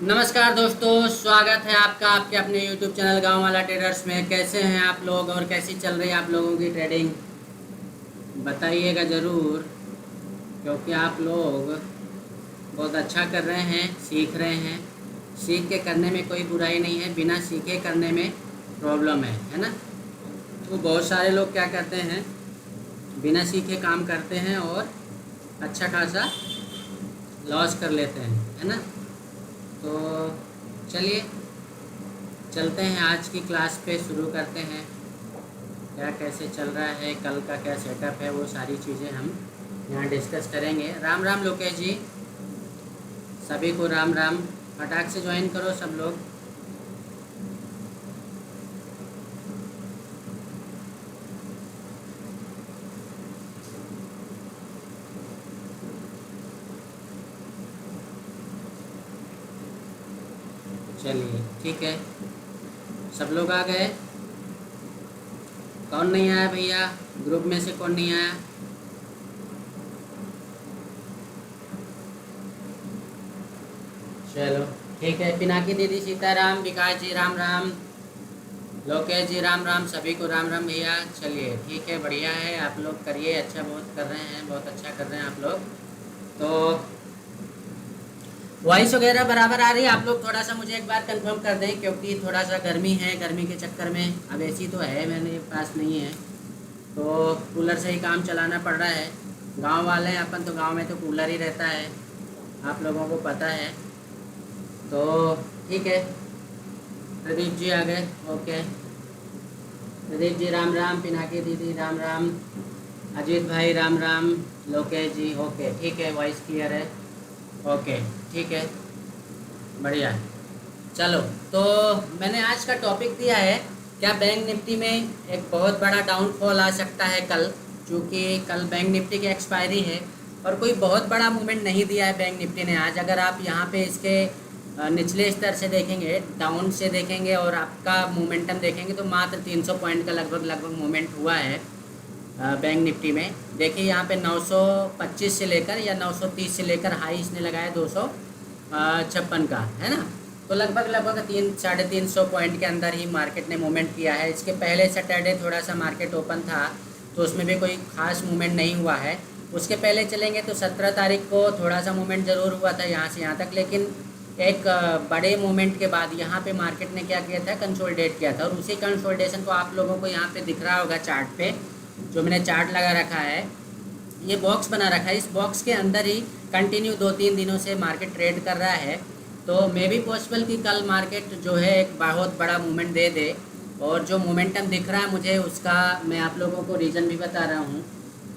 नमस्कार दोस्तों, स्वागत है आपका आपके अपने YouTube चैनल गांव वाला ट्रेडर्स में। कैसे हैं आप लोग और कैसी चल रही है आप लोगों की ट्रेडिंग, बताइएगा ज़रूर। क्योंकि आप लोग बहुत अच्छा कर रहे हैं, सीख रहे हैं। सीख के करने में कोई बुराई नहीं है, बिना सीखे करने में प्रॉब्लम है ना। तो बहुत सारे लोग क्या करते हैं, बिना सीखे काम करते हैं और अच्छा खासा लॉस कर लेते हैं, है ना। तो चलिए चलते हैं, आज की क्लास पे शुरू करते हैं। क्या कैसे चल रहा है, कल का क्या सेटअप है, वो सारी चीज़ें हम यहाँ डिस्कस करेंगे। राम राम लोकेश जी, सभी को राम राम। फटाक से ज्वाइन करो सब लोग। चलिए ठीक है, सब लोग आ गए। कौन नहीं आया भैया, ग्रुप में से कौन नहीं आया? चलो ठीक है। पिनाकी दीदी सीताराम, विकास जी राम राम, लोकेश जी राम राम, सभी को राम राम भैया। चलिए ठीक है, बढ़िया है, आप लोग करिए, अच्छा बहुत कर रहे हैं, बहुत अच्छा कर रहे हैं आप लोग। तो वॉइस वगैरह बराबर आ रही है? आप लोग थोड़ा सा मुझे एक बार कंफर्म कर दें, क्योंकि थोड़ा सा गर्मी है, गर्मी के चक्कर में अब एसी तो है मेरे पास नहीं है, तो कूलर से ही काम चलाना पड़ रहा है। गांव वाले हैं अपन, तो गांव में तो कूलर ही रहता है, आप लोगों को पता है। तो ठीक है, प्रदीप जी आ गए, ओके। प्रदीप जी राम राम, पिनाकी दीदी राम राम, अजीत भाई राम राम, लोकेश जी ओके, ठीक है, वॉइस क्लियर है, ओके ठीक है, बढ़िया। चलो, तो मैंने आज का टॉपिक दिया है, क्या बैंक निफ्टी में एक बहुत बड़ा डाउनफॉल आ सकता है कल, क्योंकि कल बैंक निफ्टी की एक्सपायरी है और कोई बहुत बड़ा मूवमेंट नहीं दिया है बैंक निफ्टी ने आज। अगर आप यहाँ पे इसके निचले स्तर से देखेंगे, डाउन से देखेंगे और आपका मोमेंटम देखेंगे, तो मात्र 300 पॉइंट का लगभग मूवमेंट हुआ है बैंक निफ्टी में। देखिए यहाँ पे 925 से लेकर या 930 से लेकर हाई इसने लगाया 256 का, है ना। तो लगभग 300-350 पॉइंट के अंदर ही मार्केट ने मूवमेंट किया है। इसके पहले सैटरडे थोड़ा सा मार्केट ओपन था, तो उसमें भी कोई खास मूवमेंट नहीं हुआ है। उसके पहले चलेंगे तो 17 तारीख को थोड़ा सा मूवमेंट ज़रूर हुआ था यहाँ से यहाँ तक, लेकिन एक बड़े मूवमेंट के बाद यहाँ पे मार्केट ने क्या किया था, कंसोलिडेट किया था। और उसी कंसोलिडेशन को आप लोगों को यहाँ पे दिख रहा होगा चार्ट पे, जो मैंने चार्ट लगा रखा है, ये बॉक्स बना रखा है। इस बॉक्स के अंदर ही कंटिन्यू 2-3 दिनों से मार्केट ट्रेड कर रहा है। तो मे बी पॉसिबल कि कल मार्केट जो है एक बहुत बड़ा मूवमेंट दे दे। और जो मोमेंटम दिख रहा है मुझे, उसका मैं आप लोगों को रीज़न भी बता रहा हूँ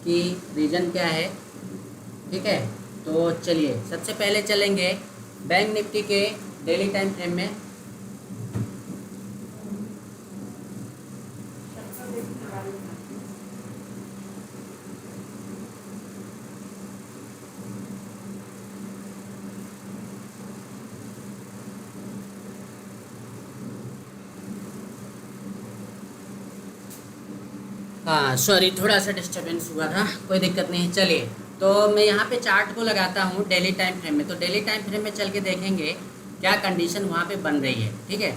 कि रीज़न क्या है, ठीक है। तो चलिए सबसे पहले चलेंगे बैंक निफ्टी के डेली टाइम फ्रेम में। हाँ सॉरी, थोड़ा सा डिस्टर्बेंस हुआ था, कोई दिक्कत नहीं। चलिए, तो मैं यहाँ पे चार्ट को लगाता हूँ डेली टाइम फ्रेम में। तो डेली टाइम फ्रेम में चल के देखेंगे क्या कंडीशन वहाँ पे बन रही है, ठीक है।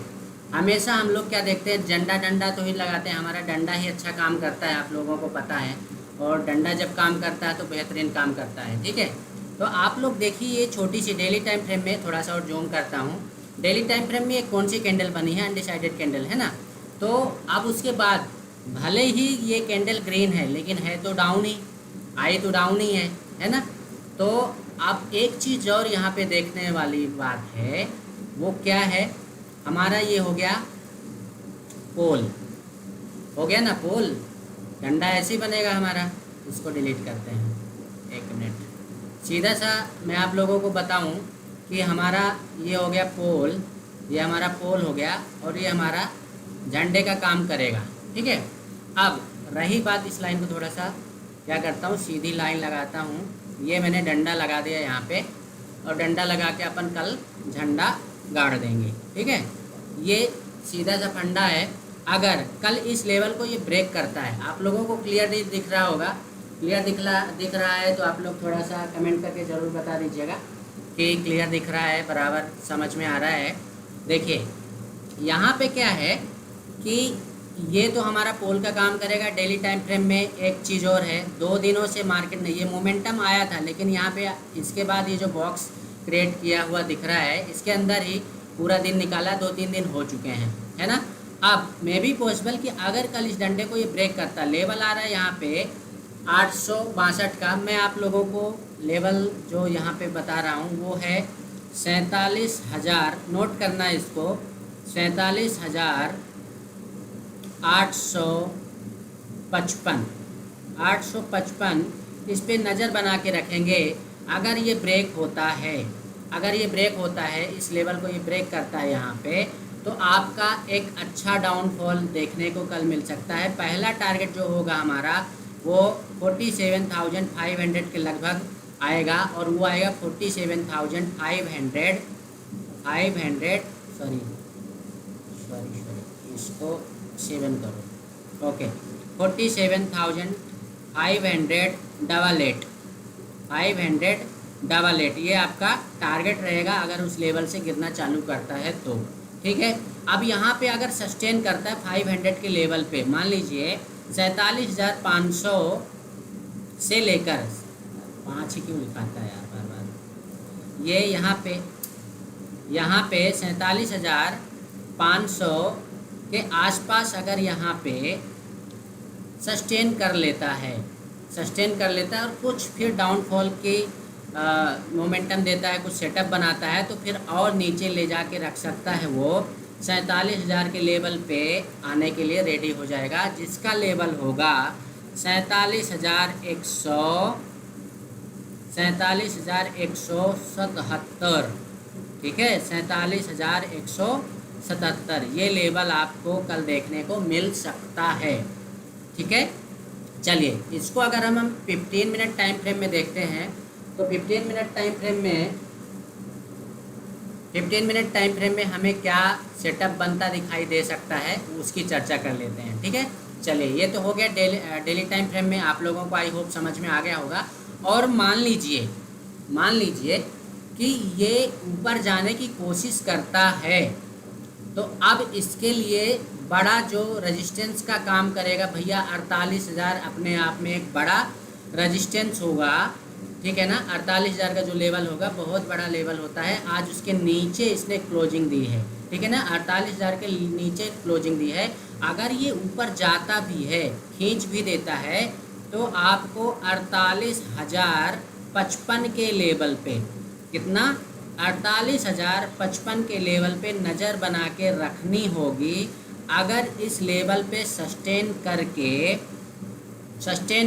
हमेशा हम लोग क्या देखते हैं, डंडा डंडा तो ही लगाते हैं, हमारा डंडा ही अच्छा काम करता है, आप लोगों को पता है। और डंडा जब काम करता है तो बेहतरीन काम करता है, ठीक है। तो आप लोग देखिए, ये छोटी सी डेली टाइम फ्रेम में थोड़ा सा और जूम करता हूँ। डेली टाइम फ्रेम में कौन सी कैंडल बनी है, अनडिसाइडेड कैंडल है ना। तो अब उसके बाद भले ही ये कैंडल ग्रीन है, लेकिन है तो डाउन ही, आई तो डाउन ही है ना। तो अब एक चीज़ और यहाँ पे देखने वाली बात है, वो क्या है, हमारा ये हो गया पोल, हो गया ना पोल। डंडा ऐसे ही बनेगा हमारा, इसको डिलीट करते हैं, एक मिनट। सीधा सा मैं आप लोगों को बताऊं कि हमारा ये हो गया पोल, ये हमारा पोल हो गया और ये हमारा झंडे का काम करेगा, ठीक है। अब रही बात, इस लाइन को थोड़ा सा क्या करता हूँ, सीधी लाइन लगाता हूँ। ये मैंने डंडा लगा दिया यहाँ पे, और डंडा लगा के अपन कल झंडा गाड़ देंगे, ठीक है। ये सीधा सा फंडा है। अगर कल इस लेवल को ये ब्रेक करता है, आप लोगों को क्लियर दिख रहा होगा, क्लियर दिख रहा है तो आप लोग थोड़ा सा कमेंट करके ज़रूर बता दीजिएगा कि क्लियर दिख रहा है, बराबर समझ में आ रहा है। देखिए यहाँ पे क्या है कि ये तो हमारा पोल का काम करेगा डेली टाइम फ्रेम में। एक चीज़ और है, 2 दिनों से मार्केट में ये मोमेंटम आया था, लेकिन यहाँ पे इसके बाद ये जो बॉक्स क्रिएट किया हुआ दिख रहा है, इसके अंदर ही पूरा दिन निकाला, 2-3 दिन हो चुके हैं, है ना। अब मे भी पॉसिबल कि अगर कल इस डंडे को ये ब्रेक करता, लेवल आ रहा है यहाँ पे 862 का। मैं आप लोगों को लेवल जो यहाँ पे बता रहा हूँ वो है 47,000, नोट करना है इसको, 47,855 इस पे नज़र बना के रखेंगे। अगर ये ब्रेक होता है, अगर ये ब्रेक होता है, इस लेवल को ये ब्रेक करता है यहाँ पे, तो आपका एक अच्छा डाउनफॉल देखने को कल मिल सकता है। पहला टारगेट जो होगा हमारा वो 47,500 के लगभग आएगा, और वो आएगा 47,500 सॉरी इसको 7 करो, ओके 47,500 ये आपका टारगेट रहेगा अगर उस लेवल से गिरना चालू करता है तो, ठीक है। अब यहाँ पे अगर सस्टेन करता है 500 के लेवल पे, मान लीजिए 47,500 से लेकर 5 ही क्यों लिखाता है यार बार बार, ये यहाँ पे 47,500 के आसपास अगर यहाँ पे सस्टेन कर लेता है और कुछ फिर डाउनफॉल की मोमेंटम देता है, कुछ सेटअप बनाता है, तो फिर और नीचे ले जाके रख सकता है। वो 47,000 के लेवल पे आने के लिए रेडी हो जाएगा, जिसका लेवल होगा 47,177, ठीक है, 47,177 ये लेवल आपको कल देखने को मिल सकता है, ठीक है। चलिए इसको अगर हम 15 मिनट टाइम फ्रेम में देखते हैं, तो 15 मिनट टाइम फ्रेम में हमें क्या सेटअप बनता दिखाई दे सकता है, उसकी चर्चा कर लेते हैं, ठीक है। चलिए ये तो हो गया डेली टाइम फ्रेम में, आप लोगों को आई होप समझ में आ गया होगा। और मान लीजिए कि ये ऊपर जाने की कोशिश करता है, तो अब इसके लिए बड़ा जो रेजिस्टेंस का काम करेगा भैया 48,000 अपने आप में एक बड़ा रेजिस्टेंस होगा, ठीक है ना। 48,000 का जो लेवल होगा बहुत बड़ा लेवल होता है। आज उसके नीचे इसने क्लोजिंग दी है, ठीक है ना, 48,000 के नीचे क्लोजिंग दी है। अगर ये ऊपर जाता भी है, खींच भी देता है, तो आपको 48,055 के लेवल पे, कितना, 48,055 के लेवल पे नज़र बना के रखनी होगी। अगर इस लेवल पे सस्टेन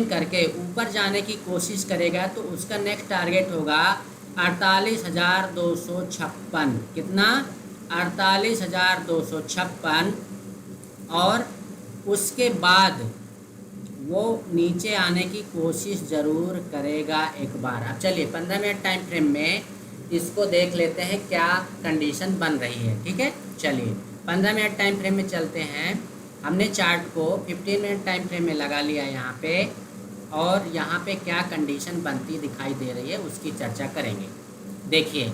करके ऊपर जाने की कोशिश करेगा, तो उसका नेक्स्ट टारगेट होगा 48,256, कितना, 48,256, और उसके बाद वो नीचे आने की कोशिश ज़रूर करेगा एक बार। अब चलिए 15 मिनट टाइम फ्रेम में इसको देख लेते हैं क्या कंडीशन बन रही है, ठीक है। चलिए 15 मिनट टाइम फ्रेम में चलते हैं। हमने चार्ट को 15 मिनट टाइम फ्रेम में लगा लिया यहाँ पे, और यहाँ पे क्या कंडीशन बनती दिखाई दे रही है उसकी चर्चा करेंगे। देखिए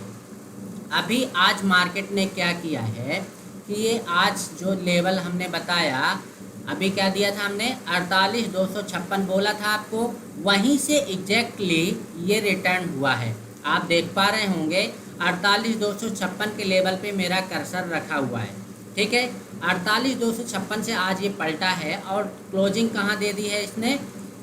अभी आज मार्केट ने क्या किया है कि ये आज जो लेवल हमने बताया, अभी क्या दिया था हमने, 48,256 बोला था आपको, वहीं से एग्जैक्टली ये रिटर्न हुआ है। आप देख पा रहे होंगे 48,256 के लेवल पे मेरा कर्सर रखा हुआ है, ठीक है। 48,256 से आज ये पलटा है, और क्लोजिंग कहाँ दे दी है इसने,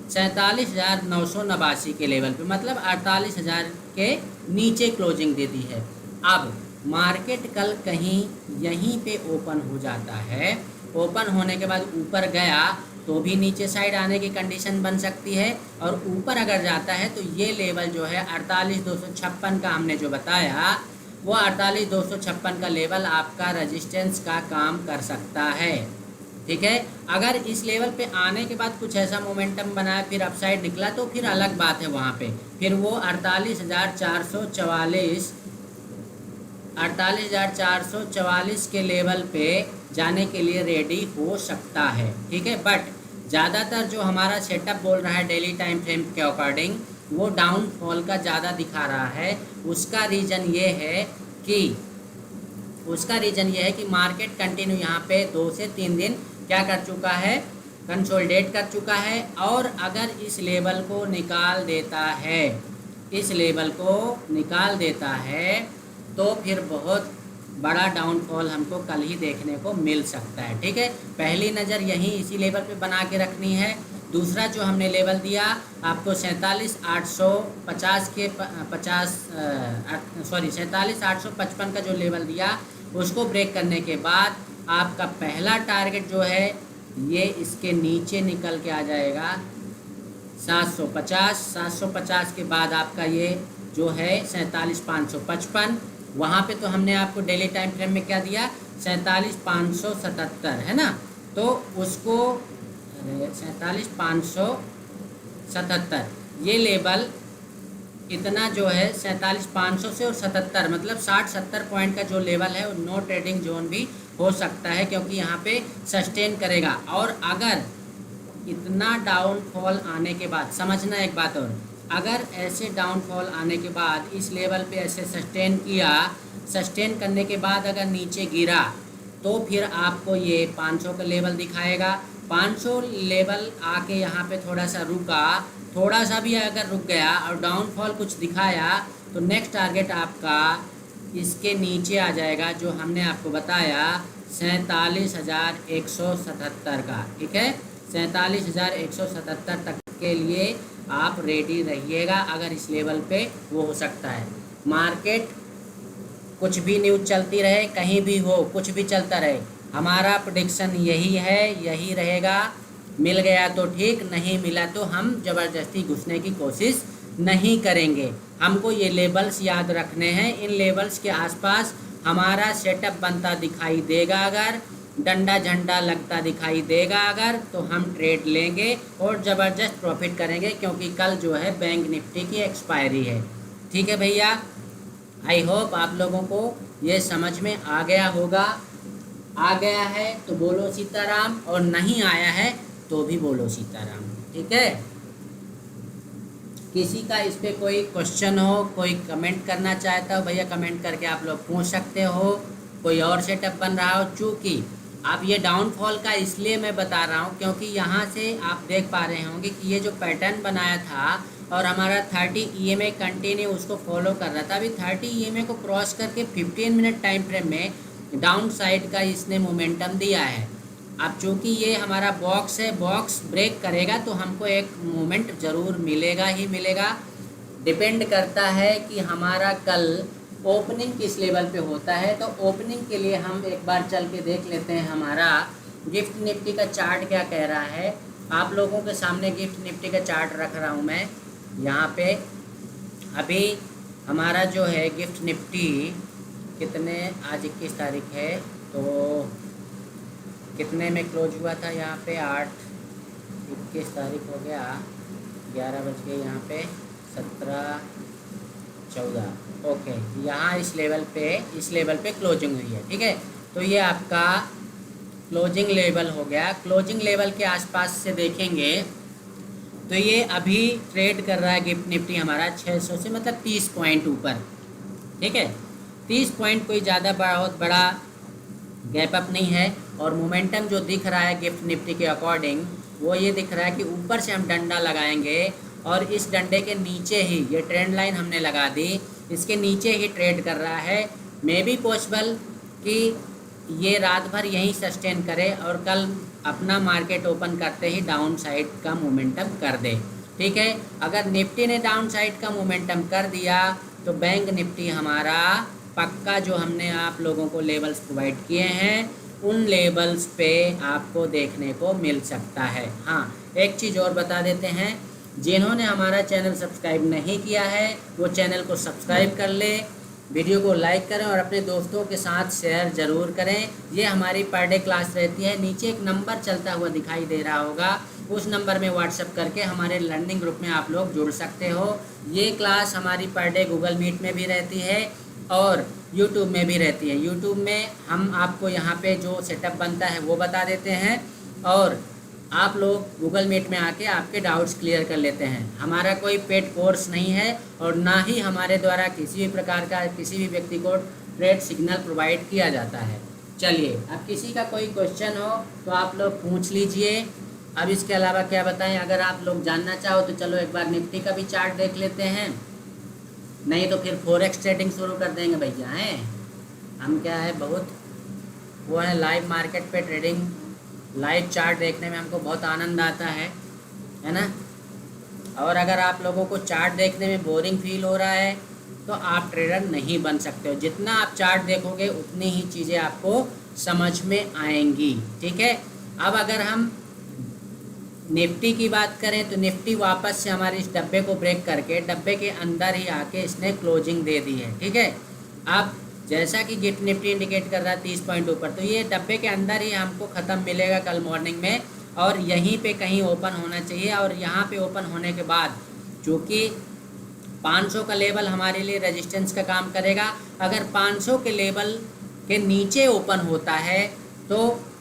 47,989 के लेवल पे, मतलब 48,000 के नीचे क्लोजिंग दे दी है। अब मार्केट कल कहीं यहीं पे ओपन हो जाता है, ओपन होने के बाद ऊपर गया तो भी नीचे साइड आने की कंडीशन बन सकती है, और ऊपर अगर जाता है तो ये लेवल जो है 48,256 का हमने जो बताया, वो 48,256 का लेवल आपका रेजिस्टेंस का काम कर सकता है, ठीक है। अगर इस लेवल पे आने के बाद कुछ ऐसा मोमेंटम बनाया, फिर अपसाइड निकला, तो फिर अलग बात है, वहाँ पे फिर वो 48,444 के लेवल पे जाने के लिए रेडी हो सकता है, ठीक है। बट ज़्यादातर जो हमारा सेटअप बोल रहा है डेली टाइम फ्रेम के अकॉर्डिंग, वो डाउनफॉल का ज़्यादा दिखा रहा है। उसका रीज़न ये है कि मार्केट कंटिन्यू यहाँ पे 2 से 3 दिन क्या कर चुका है, कंसोलिडेट कर चुका है। और अगर इस लेवल को निकाल देता है तो फिर बहुत बड़ा डाउनफॉल हमको कल ही देखने को मिल सकता है। ठीक है, पहली नज़र यहीं इसी लेवल पे बना के रखनी है। दूसरा जो हमने लेवल दिया आपको 47,850 के 47,855 का जो लेवल दिया उसको ब्रेक करने के बाद आपका पहला टारगेट जो है ये इसके नीचे निकल के आ जाएगा 750 के बाद आपका ये जो है 47,555। वहाँ पे तो हमने आपको डेली टाइम फ्रेम में क्या दिया, 47,577 है ना, तो उसको 47,577 ये लेवल इतना जो है 47,500 से और 77 मतलब 60-70 पॉइंट का जो लेवल है वो नो ट्रेडिंग जोन भी हो सकता है, क्योंकि यहाँ पे सस्टेन करेगा। और अगर इतना डाउनफॉल आने के बाद, समझना एक बात और, अगर ऐसे डाउनफॉल आने के बाद इस लेवल पे ऐसे सस्टेन करने के बाद अगर नीचे गिरा तो फिर आपको ये 500 का लेवल दिखाएगा। 500 लेवल आके यहाँ पे थोड़ा सा रुका, थोड़ा सा भी अगर रुक गया और डाउनफॉल कुछ दिखाया तो नेक्स्ट टारगेट आपका इसके नीचे आ जाएगा जो हमने आपको बताया 47,177 का। ठीक है, 47,177 तक के लिए आप रेडी रहिएगा। अगर इस लेवल पे वो हो सकता है, मार्केट कुछ भी न्यूज़ चलती रहे, कहीं भी हो, कुछ भी चलता रहे, हमारा प्रेडिक्शन यही है, यही रहेगा। मिल गया तो ठीक, नहीं मिला तो हम ज़बरदस्ती घुसने की कोशिश नहीं करेंगे। हमको ये लेवल्स याद रखने हैं। इन लेवल्स के आसपास हमारा सेटअप बनता दिखाई देगा, अगर डंडा झंडा लगता दिखाई देगा अगर, तो हम ट्रेड लेंगे और ज़बरदस्त प्रॉफिट करेंगे, क्योंकि कल जो है बैंक निफ्टी की एक्सपायरी है। ठीक है भैया, आई होप आप लोगों को ये समझ में आ गया होगा। आ गया है तो बोलो सीताराम, और नहीं आया है तो भी बोलो सीताराम। ठीक है, किसी का इस पर कोई क्वेश्चन हो, कोई कमेंट करना चाहता हो, भैया कमेंट करके आप लोग पूछ सकते हो। कोई और सेटअप बन रहा हो, चूँकि अब ये डाउनफॉल का इसलिए मैं बता रहा हूँ क्योंकि यहाँ से आप देख पा रहे होंगे कि ये जो पैटर्न बनाया था और हमारा 30 EMA कंटिन्यू उसको फॉलो कर रहा था। अभी 30 EMA को क्रॉस करके 15 मिनट टाइम फ्रेम में डाउन साइड का इसने मोमेंटम दिया है। अब चूँकि ये हमारा बॉक्स है, बॉक्स ब्रेक करेगा तो हमको एक मोमेंट ज़रूर मिलेगा ही मिलेगा। डिपेंड करता है कि हमारा कल ओपनिंग किस लेवल पे होता है। तो ओपनिंग के लिए हम एक बार चल के देख लेते हैं हमारा गिफ्ट निफ्टी का चार्ट क्या कह रहा है। आप लोगों के सामने गिफ्ट निफ्टी का चार्ट रख रहा हूँ मैं यहाँ पे। अभी हमारा जो है गिफ्ट निफ्टी कितने, आज 21 तारीख है, तो कितने में क्लोज हुआ था यहाँ पे, 21 तारीख हो गया, 11 बज गए यहाँ पे, 17-14, ओके, यहाँ इस लेवल पे क्लोजिंग हुई है। ठीक है, तो ये आपका क्लोजिंग लेवल हो गया। क्लोजिंग लेवल के आसपास से देखेंगे तो ये अभी ट्रेड कर रहा है गिफ्ट निफ्टी हमारा 600 से, मतलब 30 पॉइंट ऊपर। ठीक है, 30 पॉइंट कोई ज़्यादा बहुत बड़ा गैप अप नहीं है। और मोमेंटम जो दिख रहा है गिफ्ट निफ्टी के अकॉर्डिंग वो ये दिख रहा है कि ऊपर से हम डंडा लगाएंगे और इस डंडे के नीचे ही ये ट्रेंड लाइन हमने लगा दी, इसके नीचे ही ट्रेड कर रहा है। मे बी पॉसिबल कि ये रात भर यहीं सस्टेन करे और कल अपना मार्केट ओपन करते ही डाउन साइड का मोमेंटम कर दे। ठीक है, अगर निफ्टी ने डाउन साइड का मोमेंटम कर दिया तो बैंक निफ्टी हमारा पक्का जो हमने आप लोगों को लेवल्स प्रोवाइड किए हैं उन लेवल्स पे आपको देखने को मिल सकता है। हाँ, एक चीज़ और बता देते हैं, जिन्होंने हमारा चैनल सब्सक्राइब नहीं किया है वो चैनल को सब्सक्राइब कर ले, वीडियो को लाइक करें और अपने दोस्तों के साथ शेयर ज़रूर करें। ये हमारी पर डे क्लास रहती है। नीचे एक नंबर चलता हुआ दिखाई दे रहा होगा, उस नंबर में व्हाट्सएप करके हमारे लर्निंग ग्रुप में आप लोग जुड़ सकते हो। ये क्लास हमारी पर डे गूगल मीट में भी रहती है और यूट्यूब में भी रहती है। यूट्यूब में हम आपको यहाँ पे जो सेटअप बनता है वो बता देते हैं और आप लोग गूगल मीट में आके आपके डाउट्स क्लियर कर लेते हैं। हमारा कोई पेड कोर्स नहीं है और ना ही हमारे द्वारा किसी भी प्रकार का किसी भी व्यक्ति को ट्रेड सिग्नल प्रोवाइड किया जाता है। चलिए, अब किसी का कोई क्वेश्चन हो तो आप लोग पूछ लीजिए। अब इसके अलावा क्या बताएं, अगर आप लोग जानना चाहो तो चलो एक बार निफ्टी का भी चार्ट देख लेते हैं, नहीं तो फिर फॉरेक्स ट्रेडिंग शुरू कर देंगे भैया। हैं हम क्या है, बहुत वो है, लाइव मार्केट पे ट्रेडिंग, लाइव चार्ट देखने में हमको बहुत आनंद आता है ना। और अगर आप लोगों को चार्ट देखने में बोरिंग फील हो रहा है तो आप ट्रेडर नहीं बन सकते हो। जितना आप चार्ट देखोगे उतनी ही चीज़ें आपको समझ में आएंगी, ठीक है। अब अगर हम निफ्टी की बात करें तो निफ्टी वापस से हमारे इस डब्बे को ब्रेक करके डब्बे के अंदर ही आके इसने क्लोजिंग दे दी है, ठीक है। अब जैसा कि गिफ्ट निफ्टी इंडिकेट कर रहा है 30 पॉइंट ऊपर, तो ये डब्बे के अंदर ही हमको ख़त्म मिलेगा कल मॉर्निंग में, और यहीं पे कहीं ओपन होना चाहिए। और यहाँ पे ओपन होने के बाद चूँकि 500 का लेवल हमारे लिए रेजिस्टेंस का काम करेगा, अगर 500 के लेवल के नीचे ओपन होता है तो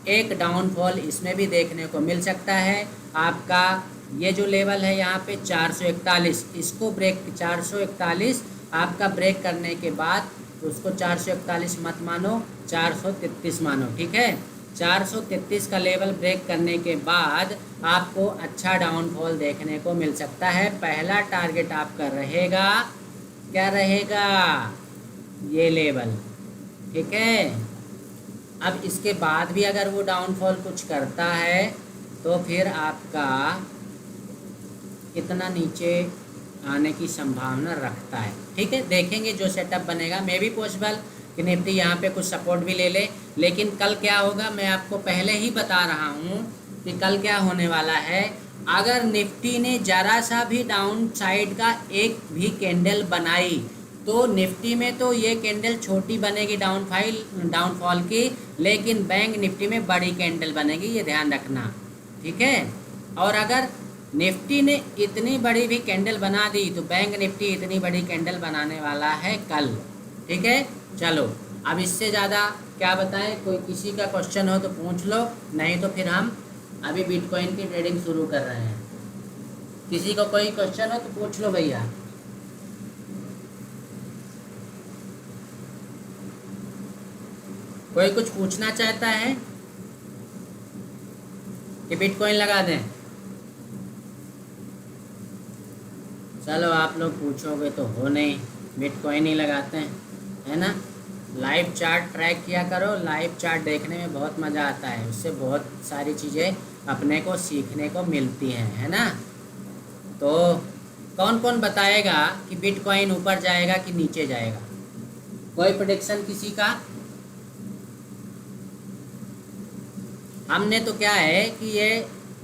एक डाउनफॉल इसमें भी देखने को मिल सकता है। आपका ये जो लेवल है यहाँ पे 441, इसको ब्रेक 441 आपका ब्रेक करने के बाद उसको 441 मत मानो, 433 मानो, ठीक है। 433 का लेवल ब्रेक करने के बाद आपको अच्छा डाउनफॉल देखने को मिल सकता है। पहला टारगेट आपका रहेगा, क्या रहेगा, ये लेवल, ठीक है। अब इसके बाद भी अगर वो डाउनफॉल कुछ करता है तो फिर आपका कितना नीचे आने की संभावना रखता है, ठीक है। देखेंगे जो सेटअप बनेगा, मे भी पॉसिबल कि निफ्टी यहाँ पे कुछ सपोर्ट भी ले ले, लेकिन कल क्या होगा मैं आपको पहले ही बता रहा हूँ कि कल क्या होने वाला है। अगर निफ्टी ने ज़रा सा भी डाउन साइड का एक भी कैंडल बनाई तो निफ्टी में तो ये कैंडल छोटी बनेगी डाउनफॉल की, लेकिन बैंक निफ्टी में बड़ी कैंडल बनेगी, ये ध्यान रखना, ठीक है। और अगर निफ्टी ने इतनी बड़ी भी कैंडल बना दी तो बैंक निफ्टी इतनी बड़ी कैंडल बनाने वाला है कल, ठीक है। चलो, अब इससे ज़्यादा क्या बताएं, कोई किसी का क्वेश्चन हो तो पूछ लो, नहीं तो फिर हम अभी बिटकॉइन की ट्रेडिंग शुरू कर रहे हैं। किसी को कोई क्वेश्चन हो तो पूछ लो भैया। कोई कुछ पूछना चाहता है कि बिटकॉइन लगा दें? चलो, आप लोग पूछोगे तो हो नहीं, बिटकॉइन ही लगाते हैं, है ना। लाइव चार्ट ट्रैक किया करो, लाइव चार्ट देखने में बहुत मज़ा आता है, उससे बहुत सारी चीज़ें अपने को सीखने को मिलती हैं, है ना। तो कौन कौन बताएगा कि बिटकॉइन ऊपर जाएगा कि नीचे जाएगा? कोई प्रेडिक्शन किसी का? हमने तो क्या है कि ये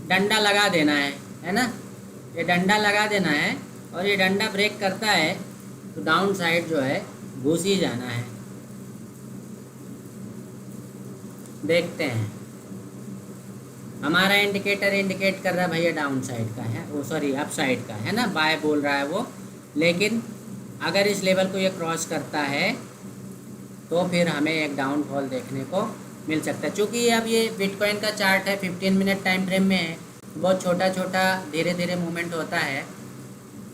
डंडा लगा देना है ना, ये डंडा लगा देना है, और ये डंडा ब्रेक करता है तो डाउन साइड जो है घुस ही जाना है। देखते हैं, हमारा इंडिकेटर इंडिकेट कर रहा है भैया डाउन साइड का है, वो सॉरी अप साइड का है ना, बाय बोल रहा है वो। लेकिन अगर इस लेवल को ये क्रॉस करता है तो फिर हमें एक डाउनफॉल देखने को मिल सकता है। चूँकि अब ये बिटकॉइन का चार्ट है, 15 मिनट टाइम फ्रेम में है, बहुत छोटा छोटा धीरे धीरे मूवमेंट होता है।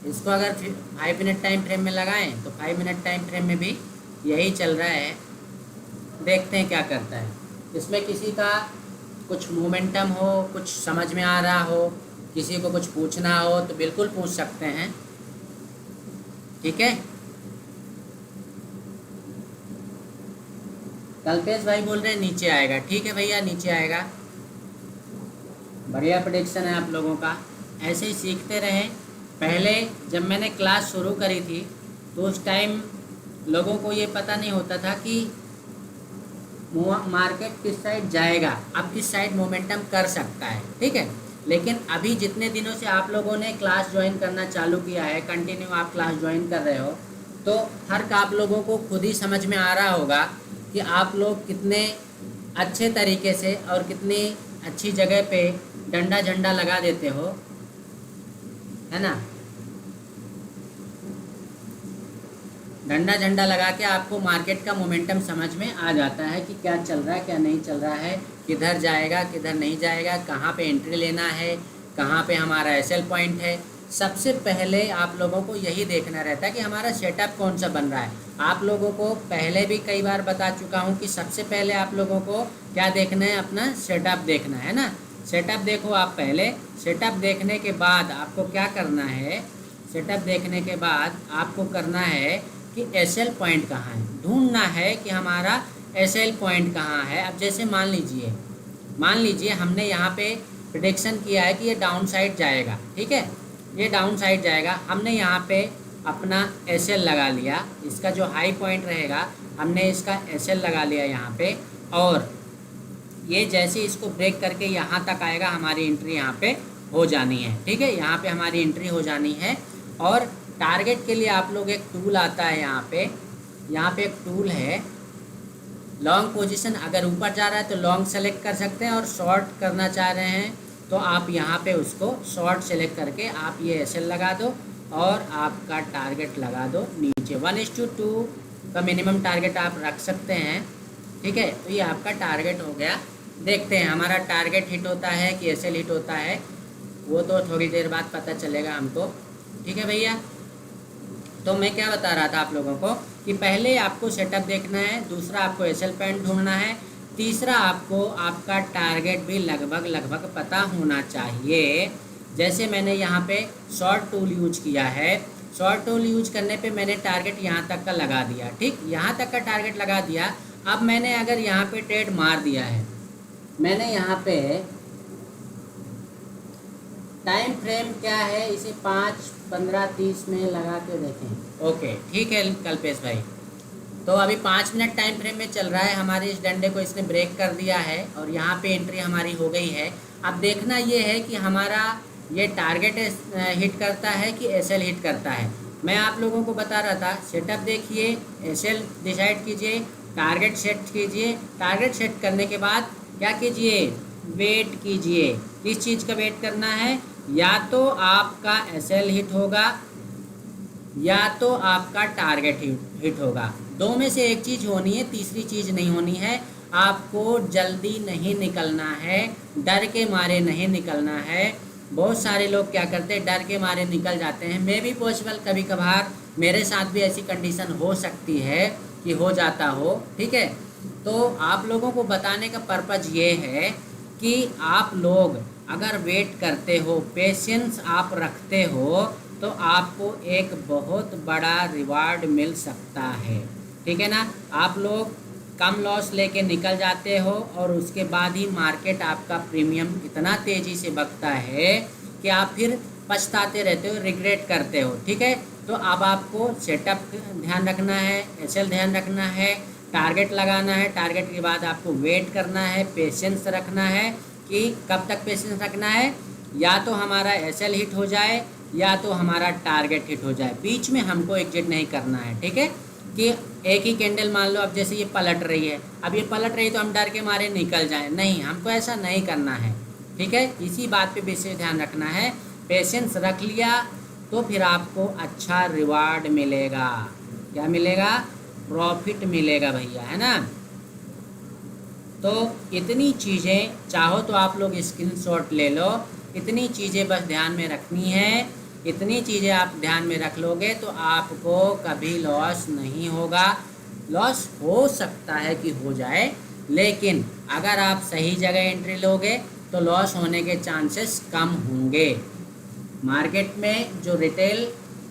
इसको अगर 5 मिनट टाइम फ्रेम में लगाएं तो 5 मिनट टाइम फ्रेम में भी यही चल रहा है। देखते हैं क्या करता है। इसमें किसी का कुछ मोमेंटम हो, कुछ समझ में आ रहा हो, किसी को कुछ पूछना हो तो बिल्कुल पूछ सकते हैं, ठीक है। कल्पेश भाई बोल रहे हैं नीचे आएगा, ठीक है भैया, नीचे आएगा। बढ़िया प्रेडिक्शन है आप लोगों का, ऐसे ही सीखते रहें। पहले जब मैंने क्लास शुरू करी थी तो उस टाइम लोगों को ये पता नहीं होता था कि मार्केट किस साइड जाएगा, अब किस साइड मोमेंटम कर सकता है, ठीक है। लेकिन अभी जितने दिनों से आप लोगों ने क्लास ज्वाइन करना चालू किया है, कंटिन्यू आप क्लास ज्वाइन कर रहे हो, तो हर आप लोगों को खुद ही समझ में आ रहा होगा कि आप लोग कितने अच्छे तरीके से और कितनी अच्छी जगह पे डंडा झंडा लगा देते हो, है ना। डंडा झंडा लगा के आपको मार्केट का मोमेंटम समझ में आ जाता है कि क्या चल रहा है क्या नहीं चल रहा है, किधर जाएगा किधर नहीं जाएगा, कहाँ पे एंट्री लेना है, कहाँ पे हमारा एसएल पॉइंट है। सबसे पहले आप लोगों को यही देखना रहता है कि हमारा सेटअप कौन सा बन रहा है। आप लोगों को पहले भी कई बार बता चुका हूँ कि सबसे पहले आप लोगों को क्या देखना है, अपना सेटअप देखना है ना। सेटअप देखो आप पहले। सेटअप देखने के बाद आपको क्या करना है, सेटअप देखने के बाद आपको करना है कि एसएल पॉइंट कहाँ है, ढूंढना है कि हमारा एसएल पॉइंट कहाँ है। अब जैसे मान लीजिए हमने यहाँ पे प्रेडिक्शन किया है कि ये डाउन साइड जाएगा, ठीक है, ये डाउन साइड जाएगा। हमने यहाँ पे अपना एसएल लगा लिया, इसका जो हाई पॉइंट रहेगा हमने इसका एसएल लगा लिया यहाँ पे, और ये जैसे इसको ब्रेक करके यहाँ तक आएगा हमारी एंट्री यहाँ पे हो जानी है, ठीक है, यहाँ पे हमारी एंट्री हो जानी है। और टारगेट के लिए आप लोग एक टूल आता है यहाँ पे एक टूल है लॉन्ग पोजीशन। अगर ऊपर जा रहा है तो लॉन्ग सेलेक्ट कर सकते हैं, और शॉर्ट करना चाह रहे हैं तो आप यहाँ पे उसको शॉर्ट सेलेक्ट करके आप ये एसएल लगा दो और आपका टारगेट लगा दो नीचे। 1:2 का मिनिमम टारगेट आप रख सकते हैं, ठीक है। तो ये आपका टारगेट हो गया। देखते हैं हमारा टारगेट हिट होता है कि एसएल हिट होता है, वो तो थोड़ी देर बाद पता चलेगा हमको, ठीक है भैया। तो मैं क्या बता रहा था आप लोगों को कि पहले आपको सेटअप देखना है, दूसरा आपको एसएल पॉइंट ढूंढना है, तीसरा आपको आपका टारगेट भी लगभग पता होना चाहिए। जैसे मैंने यहाँ पे शॉर्ट टूल यूज किया है, शॉर्ट टूल यूज करने पे मैंने टारगेट यहाँ तक का लगा दिया, ठीक, यहाँ तक का टारगेट लगा दिया। अब मैंने अगर यहाँ पे ट्रेड मार दिया है, मैंने यहाँ पे टाइम फ्रेम क्या है, इसे 5, 15, 30 में लगा के देखें। ओके ठीक है कल्पेश भाई। तो अभी 5 मिनट टाइम फ्रेम में चल रहा है, हमारे इस डंडे को इसने ब्रेक कर दिया है और यहाँ पे एंट्री हमारी हो गई है। अब देखना ये है कि हमारा ये टारगेट हिट करता है कि एसएल हिट करता है। मैं आप लोगों को बता रहा था सेटअप देखिए, एसएल डिसाइड कीजिए, टारगेट सेट कीजिए। टारगेट सेट करने के बाद क्या कीजिए, वेट कीजिए। किस चीज़ का वेट करना है, या तो आपका एसएल हिट होगा या तो आपका टारगेट हिट होगा। दो में से एक चीज़ होनी है, तीसरी चीज़ नहीं होनी है। आपको जल्दी नहीं निकलना है, डर के मारे नहीं निकलना है। बहुत सारे लोग क्या करते हैं, डर के मारे निकल जाते हैं। मे भी पॉसिबल, कभी कभार मेरे साथ भी ऐसी कंडीशन हो सकती है कि हो जाता हो, ठीक है। तो आप लोगों को बताने का पर्पज़ ये है कि आप लोग अगर वेट करते हो, पेशेंस आप रखते हो, तो आपको एक बहुत बड़ा रिवार्ड मिल सकता है, ठीक है ना। आप लोग कम लॉस लेके निकल जाते हो और उसके बाद ही मार्केट आपका प्रीमियम इतना तेज़ी से बकता है कि आप फिर पछताते रहते हो, रिग्रेट करते हो, ठीक है। तो अब आपको सेटअप ध्यान रखना है, एसएल ध्यान रखना है, टारगेट लगाना है, टारगेट के बाद आपको वेट करना है, पेशेंस रखना है। कि कब तक पेशेंस रखना है, या तो हमारा एसएल हिट हो जाए या तो हमारा टारगेट हिट हो जाए, बीच में हमको एग्जिट नहीं करना है, ठीक है। कि एक ही कैंडल मान लो अब जैसे ये पलट रही है, अब ये पलट रही है तो हम डर के मारे निकल जाएं, नहीं, हमको ऐसा नहीं करना है, ठीक है। इसी बात पे विशेष ध्यान रखना है। पेशेंस रख लिया तो फिर आपको अच्छा रिवार्ड मिलेगा। क्या मिलेगा, प्रॉफिट मिलेगा भैया, है ना। तो इतनी चीज़ें चाहो तो आप लोग स्क्रीनशॉट ले लो, इतनी चीज़ें बस ध्यान में रखनी है। इतनी चीज़ें आप ध्यान में रख लोगे तो आपको कभी लॉस नहीं होगा। लॉस हो सकता है कि हो जाए, लेकिन अगर आप सही जगह एंट्री लोगे तो लॉस होने के चांसेस कम होंगे। मार्केट में जो रिटेल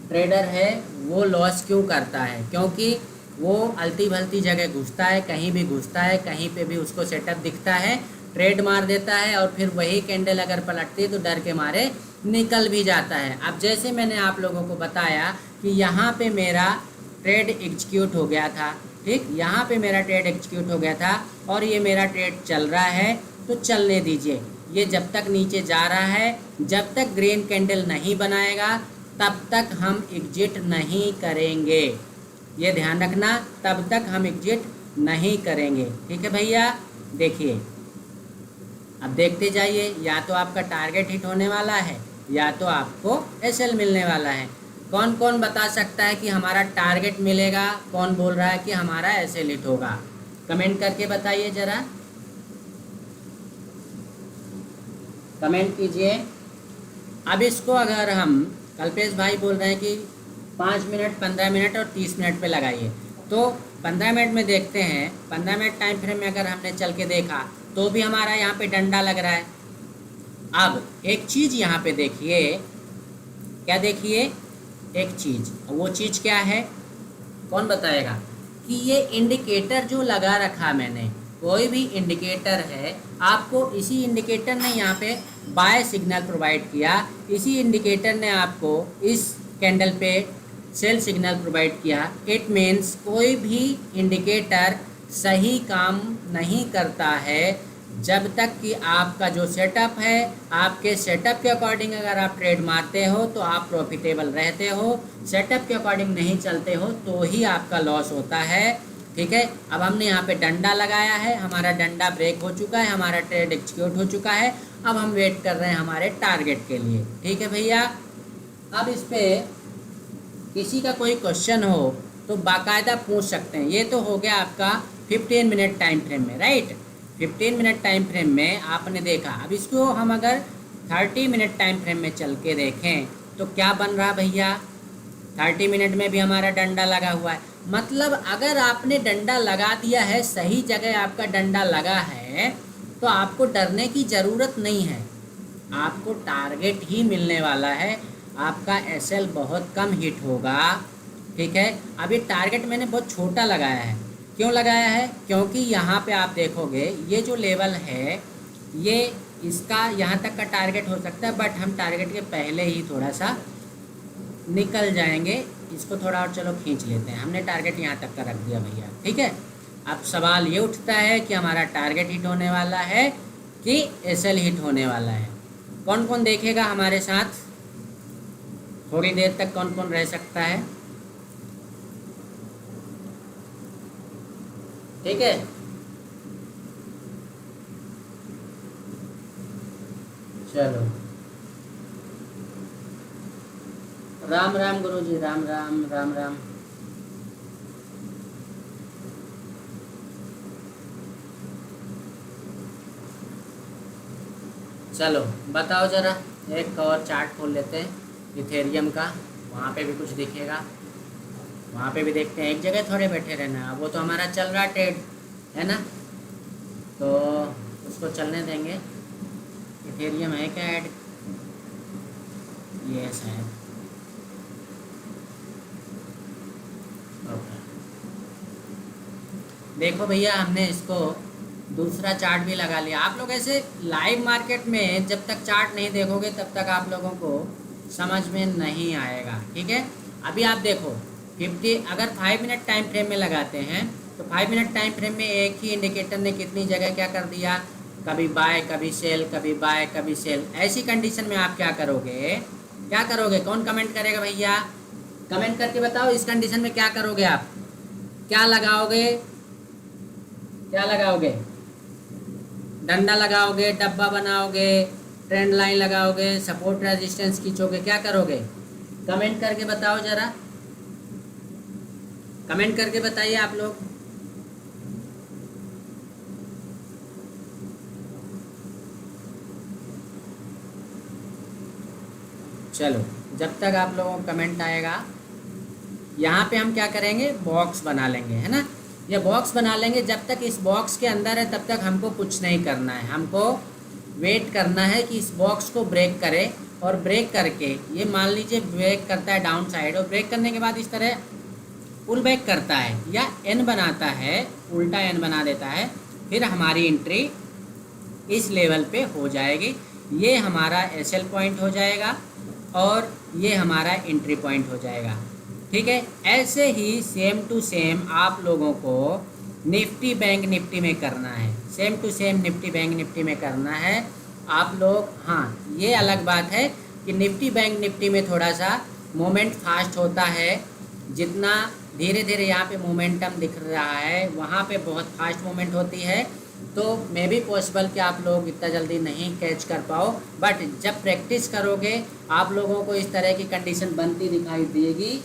ट्रेडर है वो लॉस क्यों करता है, क्योंकि वो अलती भलती जगह घुसता है, कहीं भी घुसता है, कहीं पे भी उसको सेटअप दिखता है, ट्रेड मार देता है और फिर वही कैंडल अगर पलटती है तो डर के मारे निकल भी जाता है। अब जैसे मैंने आप लोगों को बताया कि यहाँ पे मेरा ट्रेड एग्जीक्यूट हो गया था, ठीक, यहाँ पे मेरा ट्रेड एग्जीक्यूट हो गया था और ये मेरा ट्रेड चल रहा है, तो चलने दीजिए। ये जब तक नीचे जा रहा है, जब तक ग्रीन कैंडल नहीं बनाएगा तब तक हम एग्जिट नहीं करेंगे। ये ध्यान रखना, तब तक हम एग्जिट नहीं करेंगे, ठीक है भैया। देखिए अब देखते जाइए, या तो आपका टारगेट हिट होने वाला है या तो आपको एसएल मिलने वाला है। कौन कौन बता सकता है कि हमारा टारगेट मिलेगा, कौन बोल रहा है कि हमारा एसएल हिट होगा, कमेंट करके बताइए ज़रा। कमेंट कीजिए। अब इसको अगर हम, कल्पेश भाई बोल रहे हैं कि 5 मिनट, 15 मिनट और 30 मिनट पे लगाइए, तो 15 मिनट में देखते हैं। 15 मिनट टाइम फ्रेम में अगर हमने चल के देखा तो भी हमारा यहाँ पे डंडा लग रहा है। अब एक चीज़ यहाँ पे देखिए, क्या देखिए, एक चीज़, वो चीज़ क्या है, कौन बताएगा? कि ये इंडिकेटर जो लगा रखा मैंने, कोई भी इंडिकेटर है, आपको इसी इंडिकेटर ने यहाँ पे बाय सिग्नल प्रोवाइड किया, इसी इंडिकेटर ने आपको इस कैंडल पे सेल सिग्नल प्रोवाइड किया। इट मीन्स कोई भी इंडिकेटर सही काम नहीं करता है जब तक कि आपका जो सेटअप है, आपके सेटअप के अकॉर्डिंग अगर आप ट्रेड मारते हो तो आप प्रॉफिटेबल रहते हो, सेटअप के अकॉर्डिंग नहीं चलते हो तो ही आपका लॉस होता है। ठीक है, अब हमने यहाँ पे डंडा लगाया है, हमारा डंडा ब्रेक हो चुका है, हमारा ट्रेड एग्जीक्यूट हो चुका है। अब हम वेट कर रहे हैं हमारे टारगेट के लिए। ठीक है भैया, अब इस पर किसी का कोई क्वेश्चन हो तो बाकायदा पूछ सकते हैं। ये तो हो गया आपका 15 मिनट टाइम फ्रेम में, राइट। 15 मिनट टाइम फ्रेम में आपने देखा। अब इसको हम अगर 30 मिनट टाइम फ्रेम में चल के देखें तो क्या बन रहा भैया? 30 मिनट में भी हमारा डंडा लगा हुआ है। मतलब अगर आपने डंडा लगा दिया है, सही जगह आपका डंडा लगा है, तो आपको डरने की ज़रूरत नहीं है, आपको टारगेट ही मिलने वाला है। आपका एसएल बहुत कम हिट होगा। ठीक है, अब ये टारगेट मैंने बहुत छोटा लगाया है। क्यों लगाया है? क्योंकि यहाँ पे आप देखोगे ये जो लेवल है, ये इसका यहाँ तक का टारगेट हो सकता है, बट हम टारगेट के पहले ही थोड़ा सा निकल जाएंगे। इसको थोड़ा और चलो खींच लेते हैं। हमने टारगेट यहाँ तक का रख दिया भैया। ठीक है, अब सवाल ये उठता है कि हमारा टारगेट हिट होने वाला है कि एसएल हिट होने वाला है। कौन कौन देखेगा हमारे साथ? थोड़ी देर तक कौन कौन रह सकता है? ठीक है, चलो। राम राम गुरुजी, राम राम, राम राम। चलो बताओ ज़रा, एक और चार्ट खोल लेते हैं इथेरियम का, वहाँ पे भी कुछ दिखेगा, वहाँ पे भी देखते हैं। एक जगह थोड़े बैठे रहना, वो तो हमारा चल रहा ट्रेड है ना, तो उसको चलने देंगे। इथेरियम है क्या ऐड? यस है, ओके। देखो भैया, हमने इसको दूसरा चार्ट भी लगा लिया। आप लोग ऐसे लाइव मार्केट में जब तक चार्ट नहीं देखोगे तब तक आप लोगों को समझ में नहीं आएगा। ठीक है, अभी आप देखो 50, अगर 5 मिनट टाइम फ्रेम में लगाते हैं तो 5 मिनट टाइम फ्रेम में एक ही इंडिकेटर ने कितनी जगह क्या कर दिया, कभी बाय कभी सेल, कभी बाय कभी सेल। ऐसी कंडीशन में आप क्या करोगे? क्या करोगे? कौन कमेंट करेगा भैया? कमेंट करके बताओ, इस कंडीशन में क्या करोगे आप? क्या लगाओगे? क्या लगाओगे? डंडा लगाओगे, डब्बा बनाओगे, ट्रेंड लाइन लगाओगे, सपोर्ट रेजिस्टेंस खींचोगे, क्या करोगे? कमेंट करके बताओ जरा, कमेंट करके बताइए आप लोग। चलो, जब तक आप लोगों को कमेंट आएगा, यहाँ पे हम क्या करेंगे? बॉक्स बना लेंगे, है ना। ये बॉक्स बना लेंगे। जब तक इस बॉक्स के अंदर है तब तक हमको कुछ नहीं करना है, हमको वेट करना है कि इस बॉक्स को ब्रेक करे। और ब्रेक करके, ये मान लीजिए ब्रेक करता है डाउन साइड, और ब्रेक करने के बाद इस तरह पुल बैक करता है या एन बनाता है, उल्टा एन बना देता है, फिर हमारी एंट्री इस लेवल पे हो जाएगी। ये हमारा एसएल पॉइंट हो जाएगा और ये हमारा एंट्री पॉइंट हो जाएगा। ठीक है, ऐसे ही सेम टू सेम आप लोगों को निफ्टी बैंक निफ्टी में करना है, same to same Nifty bank Nifty में करना है आप लोग। हाँ, ये अलग बात है कि निफ्टी बैंक निफ्टी में थोड़ा सा मोमेंट फास्ट होता है। जितना धीरे धीरे यहाँ पे मोमेंटम दिख रहा है, वहाँ पे बहुत फास्ट मोमेंट होती है, तो मे बी पॉसिबल कि आप लोग इतना जल्दी नहीं कैच कर पाओ। बट जब प्रैक्टिस करोगे आप लोगों को इस तरह की कंडीशन बनती दिखाई देगी,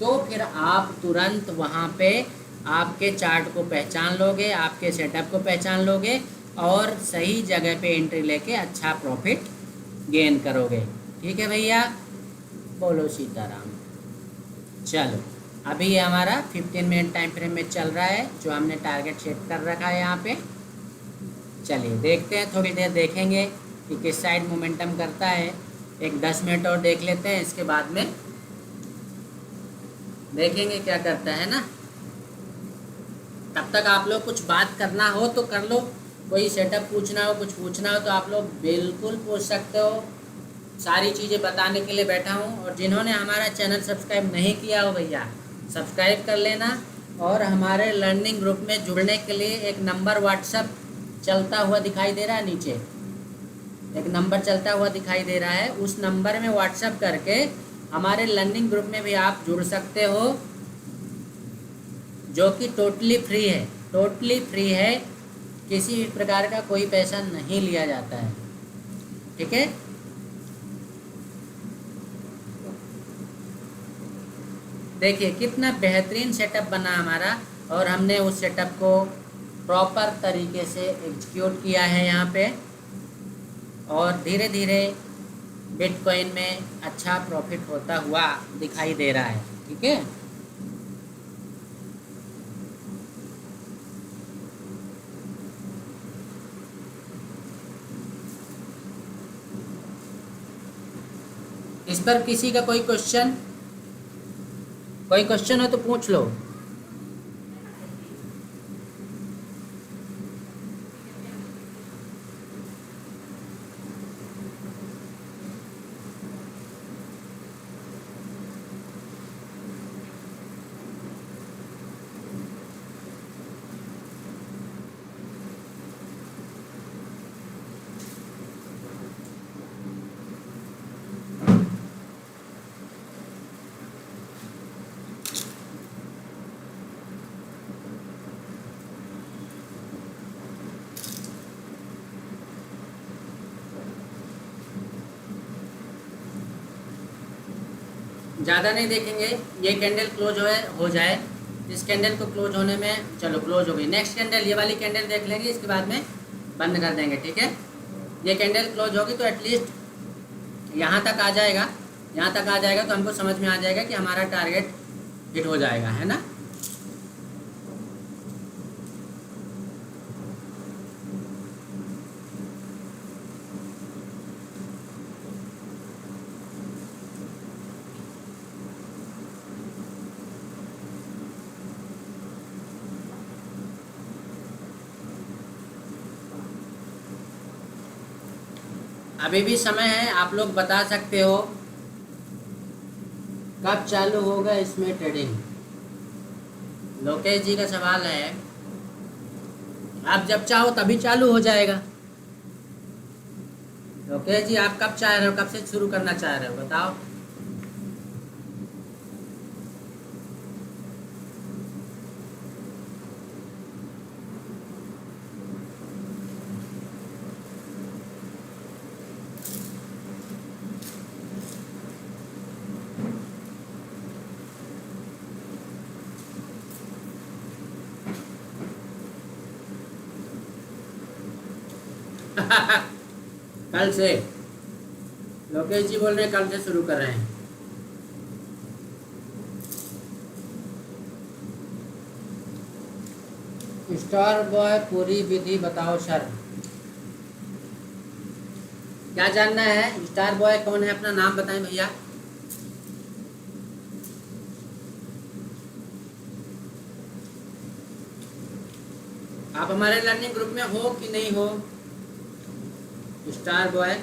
तो फिर आप तुरंत वहाँ पे आपके चार्ट को पहचान लोगे, आपके सेटअप को पहचान लोगे और सही जगह पे एंट्री लेके अच्छा प्रॉफिट गेन करोगे। ठीक है भैया, बोलो सीताराम। चलो, अभी ये हमारा 15 मिनट टाइम फ्रेम में चल रहा है, जो हमने टारगेट सेट कर रखा है यहाँ पे। चलिए देखते हैं, थोड़ी देर देखेंगे कि किस साइड मोमेंटम करता है। एक 10 मिनट और देख लेते हैं, इसके बाद में देखेंगे क्या करता है ना। तब तक आप लोग कुछ बात करना हो तो कर लो, कोई सेटअप पूछना हो, कुछ पूछना हो तो आप लोग बिल्कुल पूछ सकते हो। सारी चीज़ें बताने के लिए बैठा हूँ। और जिन्होंने हमारा चैनल सब्सक्राइब नहीं किया हो भैया, सब्सक्राइब कर लेना। और हमारे लर्निंग ग्रुप में जुड़ने के लिए एक नंबर व्हाट्सअप चलता हुआ दिखाई दे रहा है, नीचे एक नंबर चलता हुआ दिखाई दे रहा है, उस नंबर में व्हाट्सअप करके हमारे लर्निंग ग्रुप में भी आप जुड़ सकते हो, जो कि टोटली फ्री है। टोटली फ्री है, किसी भी प्रकार का कोई पैसा नहीं लिया जाता है। ठीक है, देखिए कितना बेहतरीन सेटअप बना हमारा, और हमने उस सेटअप को प्रॉपर तरीके से एग्जीक्यूट किया है यहाँ पे। और धीरे धीरे बिटकॉइन में अच्छा प्रॉफिट होता हुआ दिखाई दे रहा है। ठीक है, इस पर किसी का कोई क्वेश्चन हो तो पूछ लो। ज़्यादा नहीं देखेंगे, ये कैंडल क्लोज हो जाए। इस कैंडल को क्लोज होने में, चलो क्लोज हो गई। नेक्स्ट कैंडल, ये वाली कैंडल देख लेंगे, इसके बाद में बंद कर देंगे। ठीक है, ये कैंडल क्लोज होगी तो एटलीस्ट यहाँ तक आ जाएगा। यहाँ तक आ जाएगा तो हमको समझ में आ जाएगा कि हमारा टारगेट हिट हो जाएगा, है ना। अभी भी समय है, आप लोग बता सकते हो कब चालू होगा इसमें ट्रेडिंग। लोकेश जी का सवाल है, आप जब चाहो तभी चालू हो जाएगा। लोकेश जी, आप कब चाह रहे हो, कब से शुरू करना चाह रहे हो, बताओ। कल से लोकेश जी बोल रहे हैं, कल से शुरू कर रहे हैं। स्टार बॉय पूरी विधि बताओ सर। क्या जानना है, स्टार बॉय कौन है, अपना नाम बताएं भैया। आप हमारे लर्निंग ग्रुप में हो कि नहीं हो, star boy.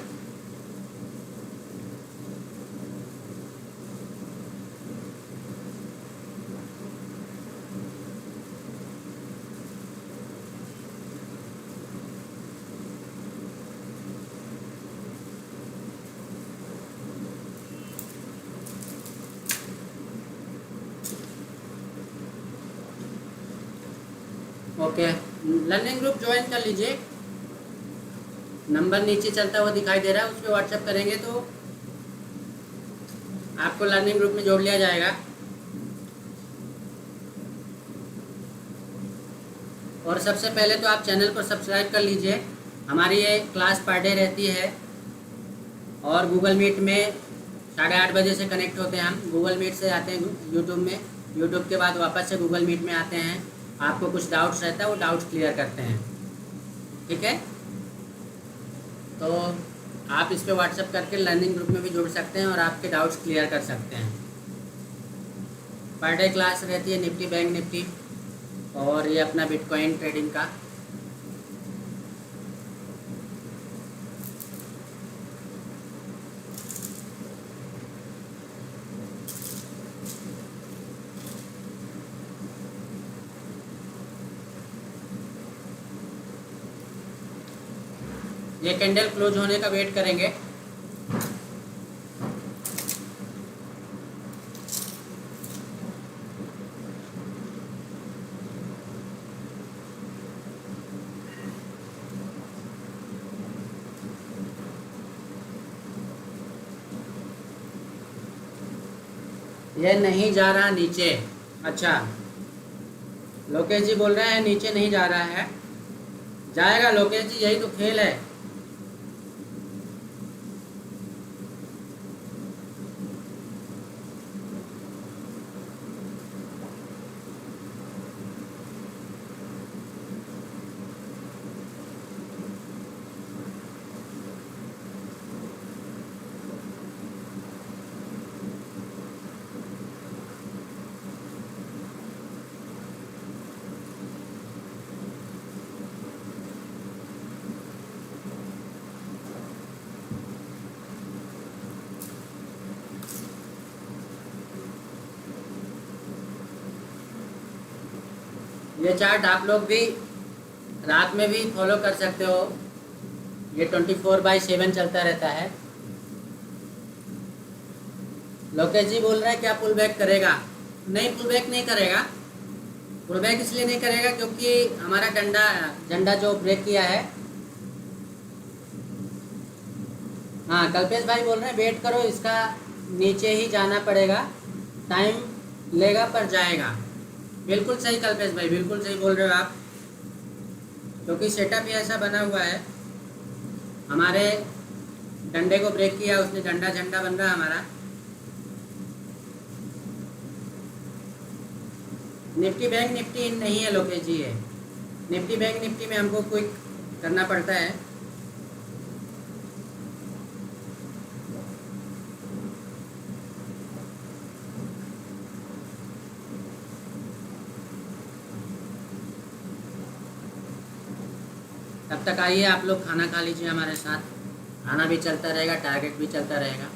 Okay, learning group join कर लीजिए। नंबर नीचे चलता हुआ दिखाई दे रहा है, उस पर व्हाट्सएप करेंगे तो आपको लर्निंग ग्रुप में जोड़ लिया जाएगा। और सबसे पहले तो आप चैनल को सब्सक्राइब कर लीजिए। हमारी ये क्लास पर डे रहती है और गूगल मीट में 8:30 बजे से कनेक्ट होते हैं हम। गूगल मीट से आते हैं यूट्यूब में, यूट्यूब के बाद वापस से गूगल मीट में आते हैं। आपको कुछ डाउट्स रहता है वो डाउट्स क्लियर करते हैं, ठीक है। तो आप इस पर व्हाट्सएप करके लर्निंग ग्रुप में भी जुड़ सकते हैं और आपके डाउट्स क्लियर कर सकते हैं। पर डे क्लास रहती है निफ्टी बैंक निफ्टी और ये अपना बिटकॉइन ट्रेडिंग का। ये कैंडल क्लोज होने का वेट करेंगे। ये नहीं जा रहा नीचे। अच्छा, लोकेश जी बोल रहे हैं नीचे नहीं जा रहा है, जाएगा लोकेश जी, यही तो खेल है। ये चार्ट आप लोग भी रात में भी फॉलो कर सकते हो, ये 24/7 चलता रहता है। लोकेश जी बोल रहे हैं क्या पुल बैक करेगा? नहीं, पुल बैक नहीं करेगा। पुल बैक इसलिए नहीं करेगा क्योंकि हमारा झंडा जो ब्रेक किया है। हाँ, कल्पेश भाई बोल रहे हैं वेट करो, इसका नीचे ही जाना पड़ेगा, टाइम लेगा पर जाएगा। बिल्कुल सही कल्पेश भाई, बिल्कुल सही बोल रहे हो आप, क्योंकि सेटअप ही ऐसा बना हुआ है। हमारे डंडे को ब्रेक किया उसने, झंडा बन रहा हमारा। निफ्टी बैंक निफ्टी नहीं है लोकेश जी, है निफ्टी बैंक निफ्टी में हमको क्विक करना पड़ता है। तब तक आइए आप लोग खाना खा लीजिए हमारे साथ, खाना भी चलता रहेगा, टारगेट भी चलता रहेगा।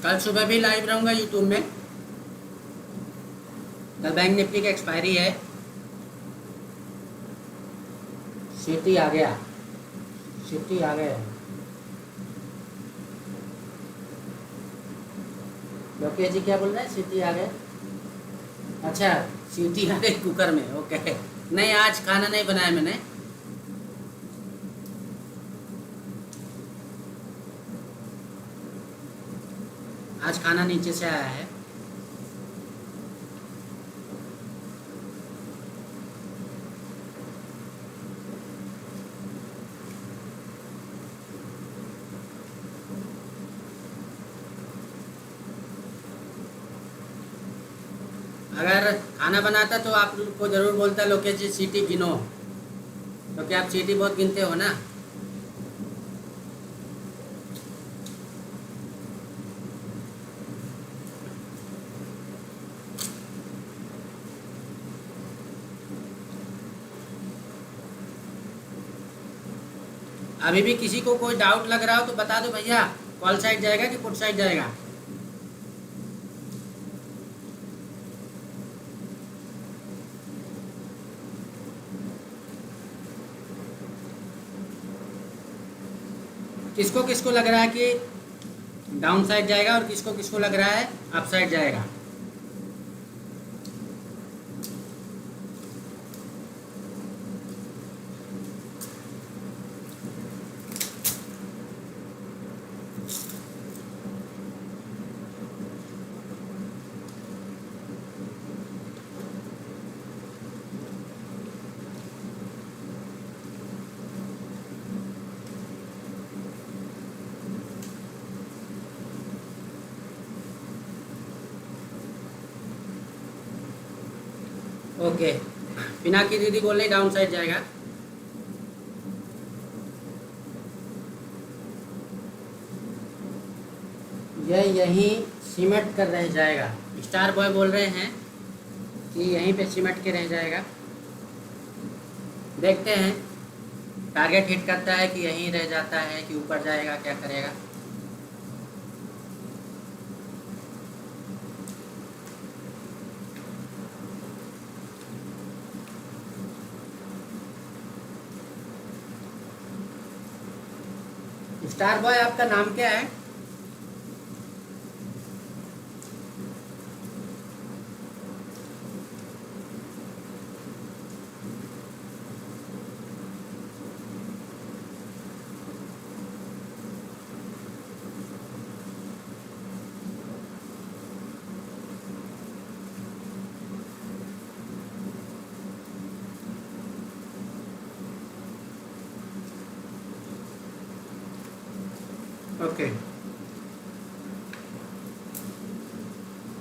कल सुबह भी लाइव रहूंगा यूट्यूब में। कल बैंक निफ्टी की एक्सपायरी है। सिटी आ गया, सिटी आ गया। लोकेश जी क्या बोल रहे हैं? सिटी आ गए। अच्छा, सीटी आ गई कुकर में, ओके। नहीं, आज खाना नहीं बनाया मैंने। आज खाना नीचे से आया है। अगर खाना बनाता तो आप को जरूर बोलता लोकेश जी सीटी गिनो, क्योंकि आप सीटी बहुत गिनते हो ना। अभी भी किसी को कोई डाउट लग रहा हो तो बता दो भैया, कॉल साइड जाएगा कि पुट साइड जाएगा? किसको किसको लग रहा है कि डाउन साइड जाएगा और किसको किसको लग रहा है अप साइड जाएगा? ओके, पिनाकी दीदी बोल रही डाउन साइड जाएगा। यह यहीं सिमट कर रह जाएगा। स्टार बॉय बोल रहे हैं कि यहीं पे सिमट के रह जाएगा। देखते हैं टारगेट हिट करता है कि यहीं रह जाता है कि ऊपर जाएगा, क्या करेगा। स्टार बॉय आपका नाम क्या है? ओके,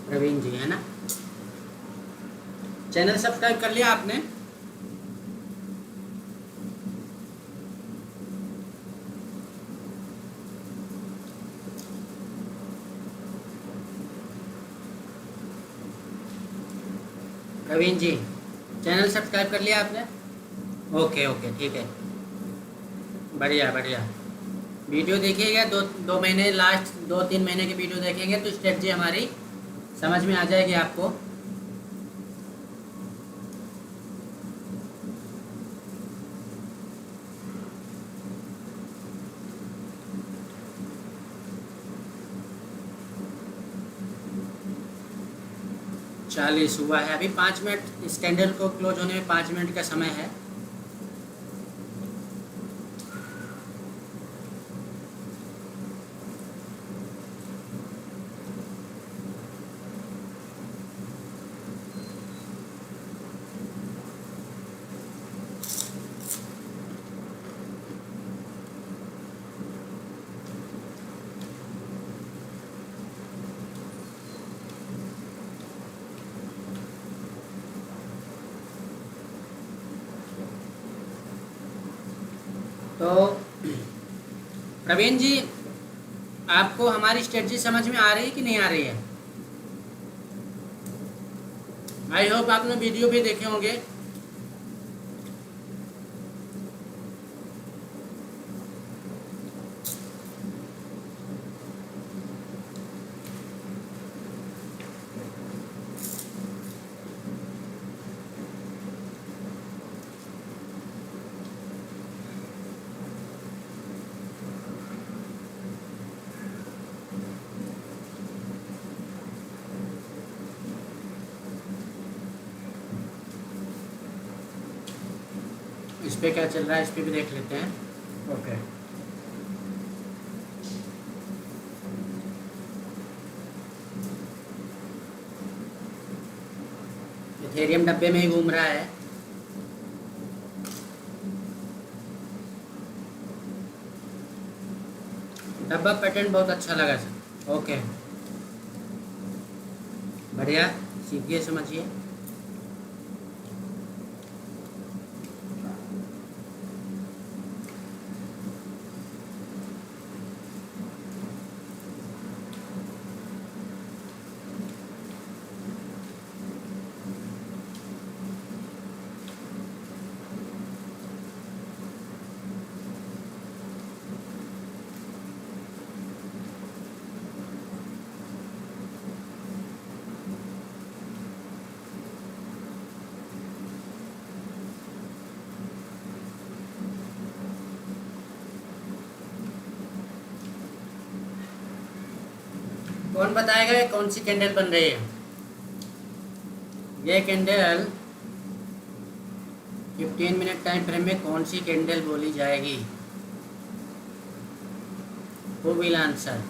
प्रवीण जी है ना। चैनल सब्सक्राइब कर लिया आपने? प्रवीण जी चैनल सब्सक्राइब कर लिया आपने? ओके ओके ठीक है, बढ़िया बढ़िया। वीडियो देखिएगा, दो महीने, लास्ट 2-3 महीने की वीडियो देखेंगे तो स्ट्रेटजी हमारी समझ में आ जाएगी आपको। चालीस हुआ है, अभी 5 मिनट, इस कैंडल को क्लोज होने में 5 मिनट का समय है। तो प्रवीण जी, आपको हमारी स्ट्रेटजी समझ में आ रही है कि नहीं आ रही है? आई होप आपने वीडियो भी देखे होंगे। इस पे क्या चल रहा है, इस पे भी देख लेते हैं। ओके, इथेरियम डब्बे में ही घूम रहा है। डब्बा पैटर्न बहुत अच्छा लगा सर। ओके, बढ़िया, सीखिए, समझिए। कौन बताएगा ये कौन सी कैंडल बन रही है? ये कैंडल 15 मिनट टाइम फ्रेम में कौन सी कैंडल बोली जाएगी? Who will answer?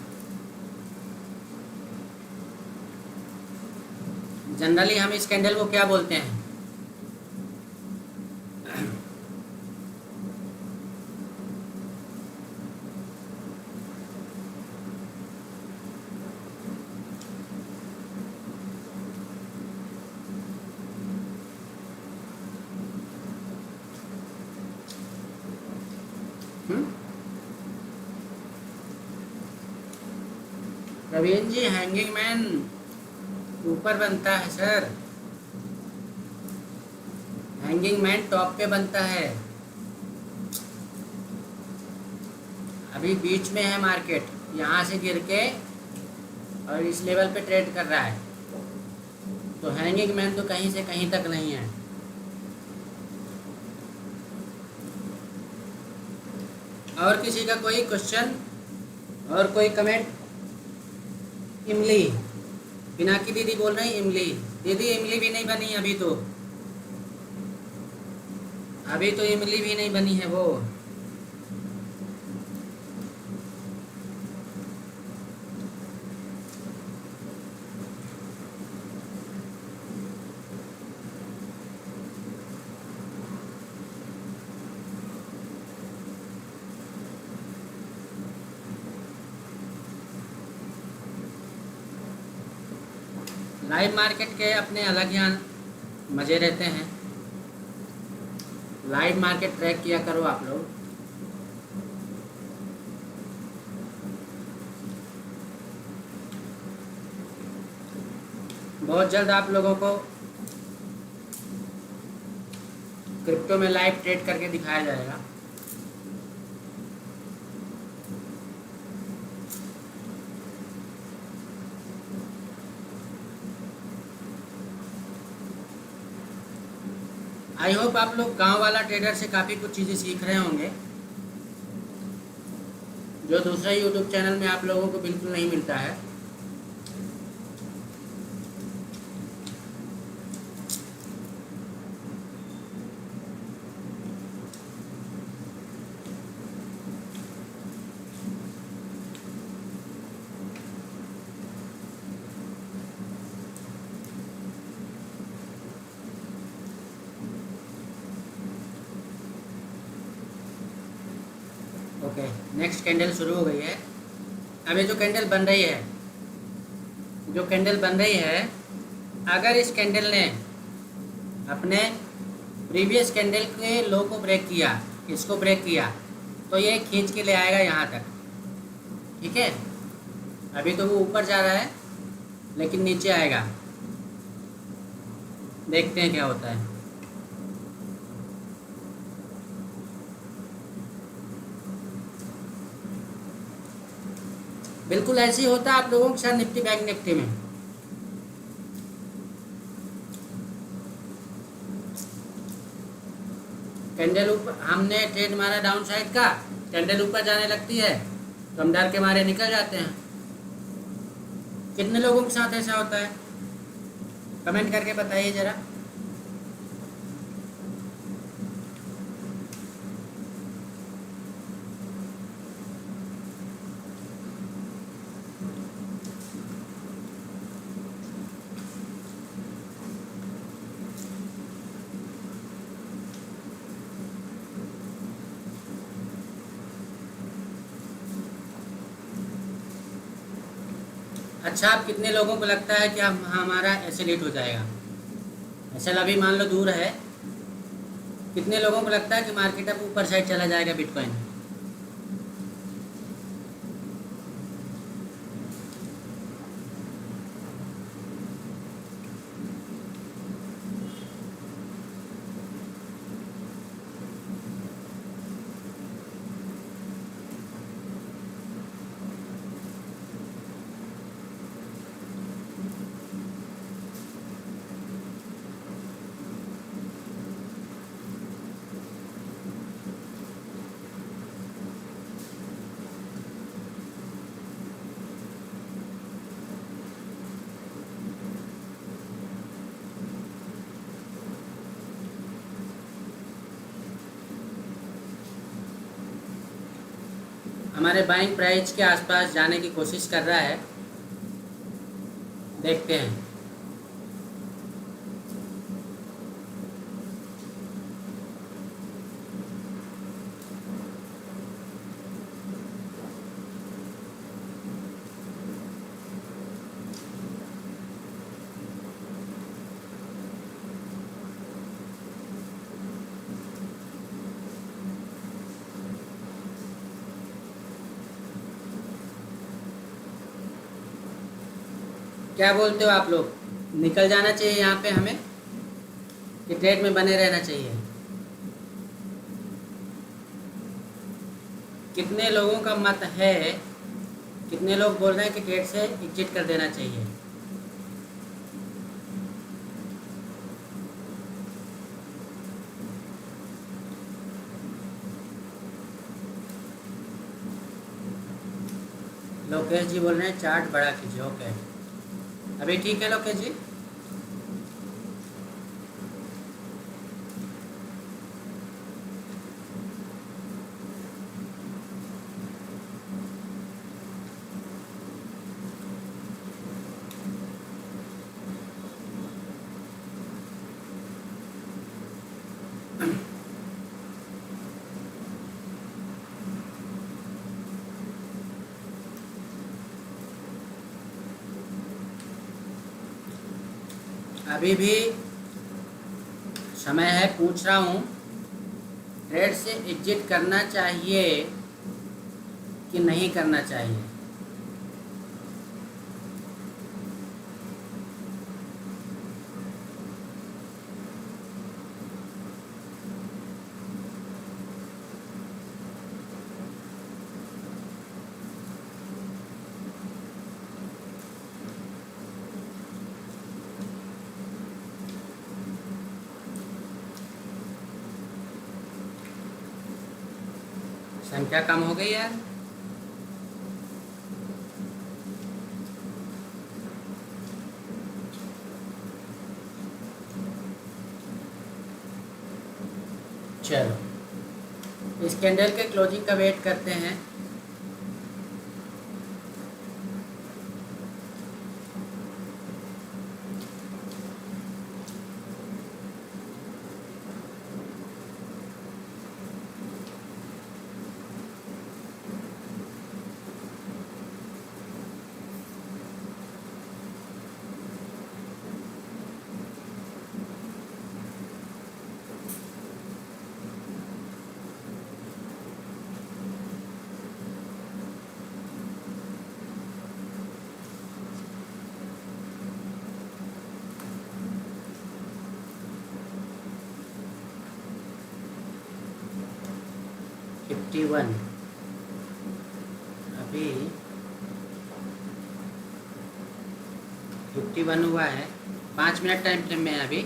जनरली हम इस कैंडल को क्या बोलते हैं? प्रवीण जी, हैंगिंग मैन ऊपर बनता है सर, हैंगिंग मैन टॉप पे बनता है। अभी बीच में है मार्केट, यहाँ से गिर के और इस लेवल पे ट्रेड कर रहा है, तो हैंगिंग मैन तो कहीं से कहीं तक नहीं है। और किसी का कोई क्वेश्चन और कोई कमेंट? इमली, पिनाकी दीदी बोल रही इमली। दीदी इमली भी नहीं बनी अभी तो इमली भी नहीं बनी है वो। लाइव मार्केट के अपने अलग ही मज़े रहते हैं। लाइव मार्केट ट्रैक किया करो आप लोग। बहुत जल्द आप लोगों को क्रिप्टो में लाइव ट्रेड करके दिखाया जाएगा। आई होप आप लोग गांव वाला ट्रेडर से काफ़ी कुछ चीज़ें सीख रहे होंगे, जो दूसरा यूट्यूब चैनल में आप लोगों को बिल्कुल नहीं मिलता है। ओके, नेक्स्ट कैंडल शुरू हो गई है। अब ये जो कैंडल बन रही है, अगर इस कैंडल ने अपने प्रीवियस कैंडल के लो को ब्रेक किया, इसको ब्रेक किया, तो ये खींच के ले आएगा यहाँ तक। ठीक है, अभी तो वो ऊपर जा रहा है लेकिन नीचे आएगा। देखते हैं क्या होता है। बिल्कुल ऐसे ही होता है आप लोगों के साथ निफ्टी बैंक निफ्टी में। कैंडल ऊपर, हमने ट्रेड मारा डाउन साइड का, कैंडल ऊपर जाने लगती है तो हम डर के मारे निकल जाते हैं। कितने लोगों के साथ ऐसा होता है? कमेंट करके बताइए ज़रा। अच्छा, आप कितने लोगों को लगता है कि हमारा एसएल हो जाएगा? एसएल अभी मान लो दूर है। कितने लोगों को लगता है कि मार्केट अब ऊपर साइड चला जाएगा बिटकॉइन? हमारे बाइंग प्राइस के आसपास जाने की कोशिश कर रहा है, देखते हैं। क्या बोलते हो आप लोग, निकल जाना चाहिए यहाँ पे हमें कि ट्रेड में बने रहना चाहिए? कितने लोगों का मत है, कितने लोग बोल रहे हैं कि ट्रेड से एग्जिट कर देना चाहिए? लोकेश जी बोल रहे हैं चार्ट बड़ा कीजिए। ओके, अभी ठीक है लोकेश जी? अभी भी समय है, पूछ रहा हूँ, ट्रेड से एग्जिट करना चाहिए कि नहीं करना चाहिए? संख्या कम हो गई यार। चलो इस कैंडल के क्लोजिंग का वेट करते हैं। फिफ्टी वन, अभी 51 हुआ है। 5 मिनट टाइम फ्रेम में है अभी।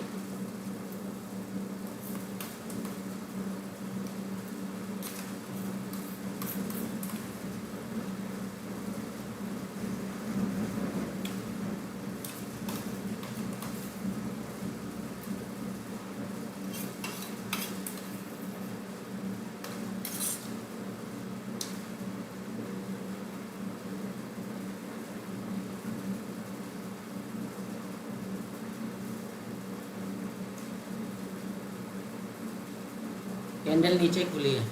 कैंडल नीचे खुली है।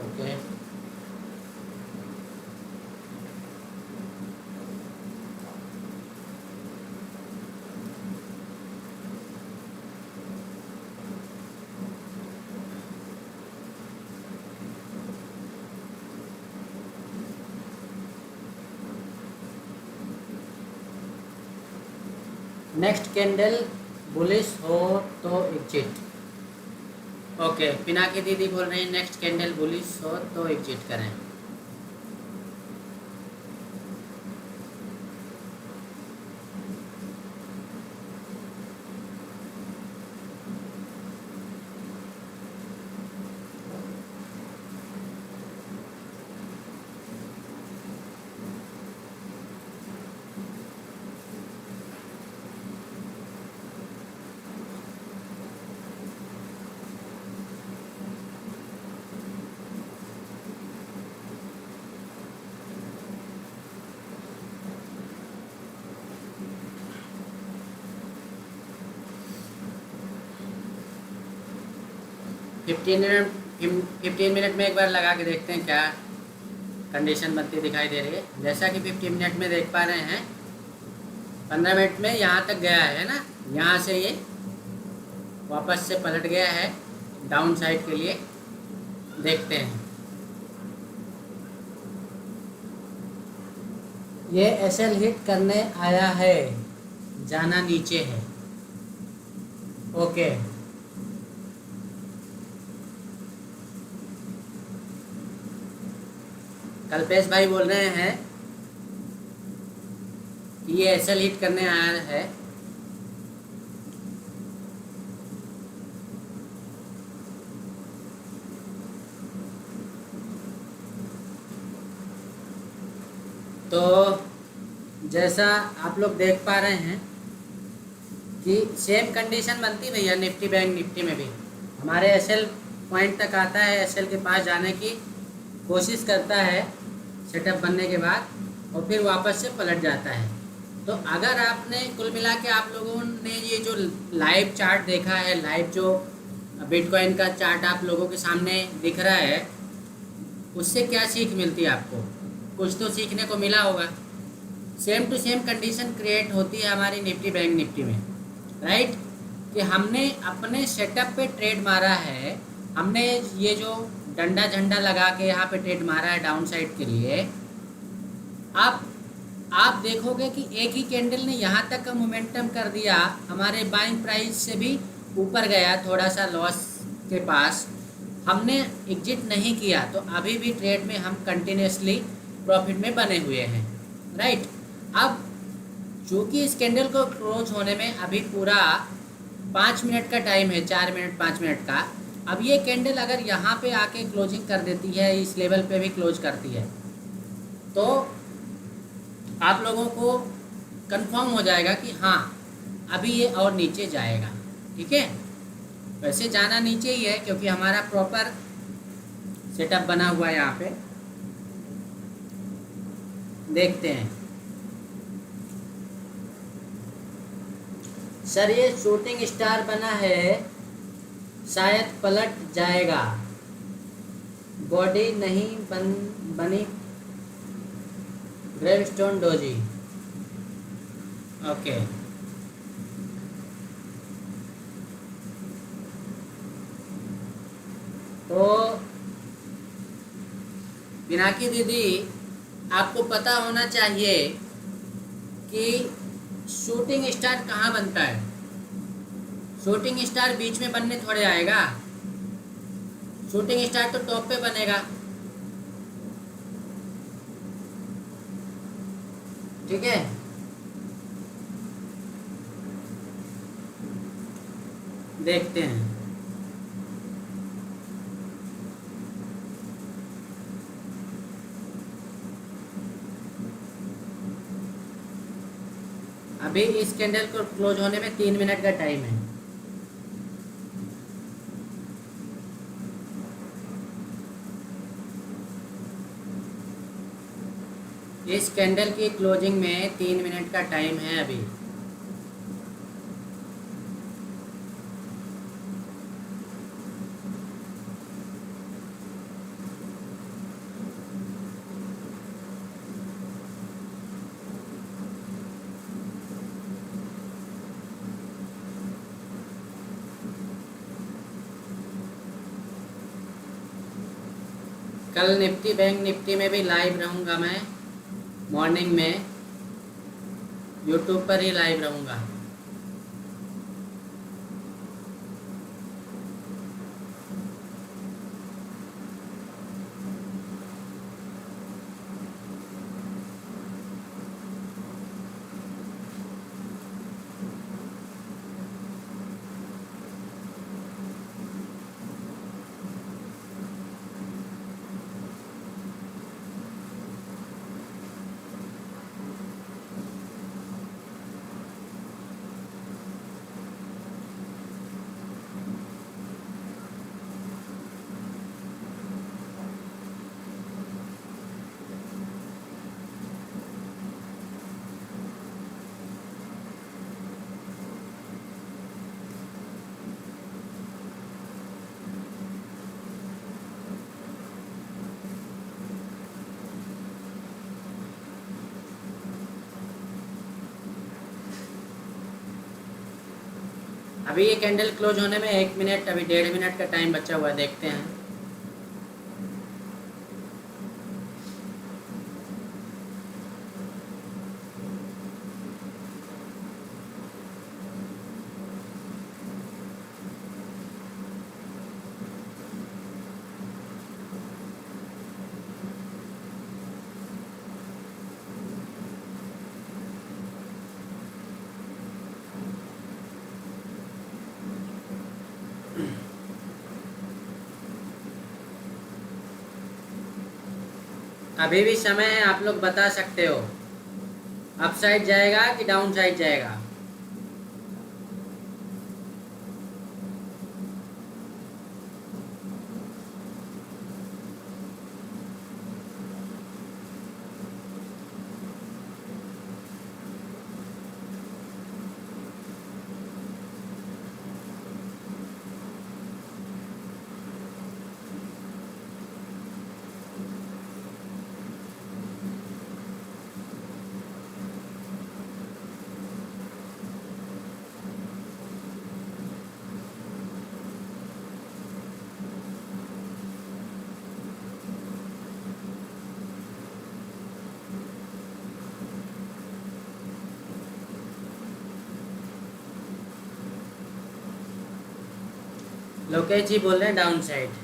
ओके, नेक्स्ट कैंडल बुलिश हो तो एग्जिट। ओके, पिनाकी दीदी बोल रहे हैं नेक्स्ट कैंडल बुलिश हो तो एग्जिट करें। 15 मिनट में एक बार लगा के देखते हैं क्या कंडीशन बनती दिखाई दे रही है। जैसा कि 15 मिनट में देख पा रहे हैं, 15 मिनट में यहाँ तक गया है ना, यहाँ से ये वापस से पलट गया है डाउन साइड के लिए। देखते हैं, ये एसएल हिट करने आया है, जाना नीचे है। ओके, कल्पेश भाई बोल रहे हैं कि ये एसएल हिट करने आया है। तो जैसा आप लोग देख पा रहे हैं कि सेम कंडीशन बनती भैया निफ्टी बैंक निफ्टी में भी। हमारे एसएल पॉइंट तक आता है, एसएल के पास जाने की कोशिश करता है सेटअप बनने के बाद, और फिर वापस से पलट जाता है। तो अगर आपने कुल मिला के आप लोगों ने ये जो लाइव चार्ट देखा है, लाइव जो बिटकॉइन का चार्ट आप लोगों के सामने दिख रहा है, उससे क्या सीख मिलती है आपको? कुछ तो सीखने को मिला होगा। Same to same condition create होती है हमारी निफ्टी बैंक निफ्टी में, राइट? कि हमने अपने सेटअप पे ट्रेड मारा है, हमने ये जो डंडा झंडा लगा के यहाँ पे ट्रेड मारा है डाउन साइड के लिए। आप देखोगे कि एक ही कैंडल ने यहाँ तक का मोमेंटम कर दिया, हमारे बाइंग प्राइस से भी ऊपर गया, थोड़ा सा लॉस के पास। हमने एग्जिट नहीं किया, तो अभी भी ट्रेड में हम कंटिन्यूसली प्रॉफिट में बने हुए हैं, राइट? अब चूँकि इस कैंडल को क्लोज होने में अभी पूरा 5 मिनट का टाइम है, 4 मिनट 5 मिनट का। अब ये कैंडल अगर यहाँ पे आके क्लोजिंग कर देती है, इस लेवल पे भी क्लोज करती है, तो आप लोगों को कंफर्म हो जाएगा कि हाँ अभी ये और नीचे जाएगा, ठीक है? वैसे जाना नीचे ही है क्योंकि हमारा प्रॉपर सेटअप बना हुआ है यहाँ पे। देखते हैं सर, ये शूटिंग स्टार बना है, शायद पलट जाएगा, बॉडी नहीं बनी ग्रेवस्टोन डोजी। ओके, तो पिनाकी दीदी, आपको पता होना चाहिए कि शूटिंग स्टार कहाँ बनता है। शूटिंग स्टार बीच में बनने थोड़े आएगा, शूटिंग स्टार तो टॉप पे बनेगा, ठीक है? देखते हैं, अभी इस कैंडल को क्लोज होने में 3 मिनट का टाइम है। इस कैंडल की क्लोजिंग में 3 मिनट का टाइम है अभी। कल निफ्टी बैंक निफ्टी में भी लाइव रहूँगा मैं, मॉर्निंग में यूट्यूब पर ही लाइव रहूँगा। अभी ये कैंडल क्लोज होने में 1 मिनट, अभी 1.5 मिनट का टाइम बचा हुआ है, देखते हैं। अभी भी समय है, आप लोग बता सकते हो अप साइड जाएगा कि डाउन साइड जाएगा। लोकेश जी बोल रहे हैं डाउन साइड।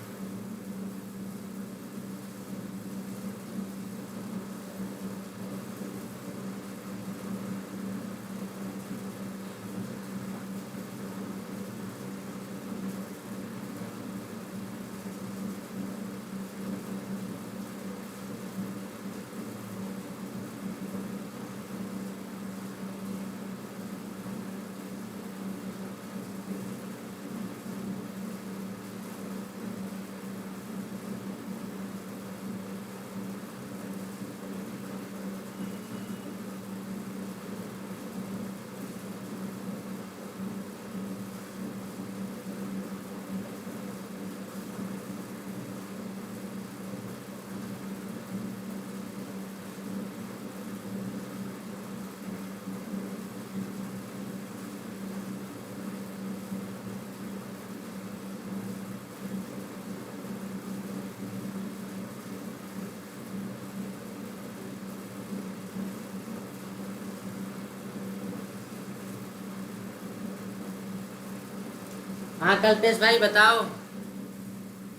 हाँ कल्पेश भाई बताओ,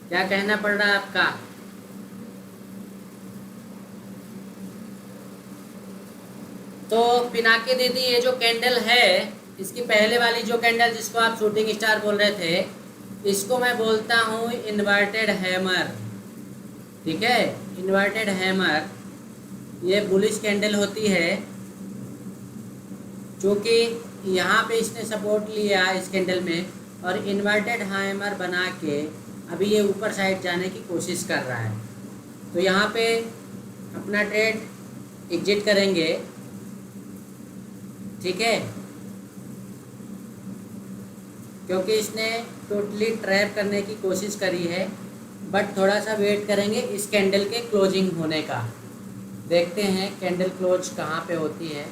क्या कहना पड़ रहा है आपका। तो पिनाकी दीदी, ये जो कैंडल है, इसकी पहले वाली जो कैंडल जिसको आप शूटिंग स्टार बोल रहे थे, इसको मैं बोलता हूँ इन्वर्टेड हैमर। ठीक है, इन्वर्टेड हैमर ये बुलिश कैंडल होती है, क्योंकि यहाँ पे इसने सपोर्ट लिया इस कैंडल में और इन्वर्टेड हैमर बना के अभी ये ऊपर साइड जाने की कोशिश कर रहा है। तो यहाँ पे अपना ट्रेड एग्जिट करेंगे। ठीक है, क्योंकि इसने टोटली ट्रैप करने की कोशिश करी है, बट थोड़ा सा वेट करेंगे इस कैंडल के क्लोजिंग होने का। देखते हैं कैंडल क्लोज कहाँ पे होती है।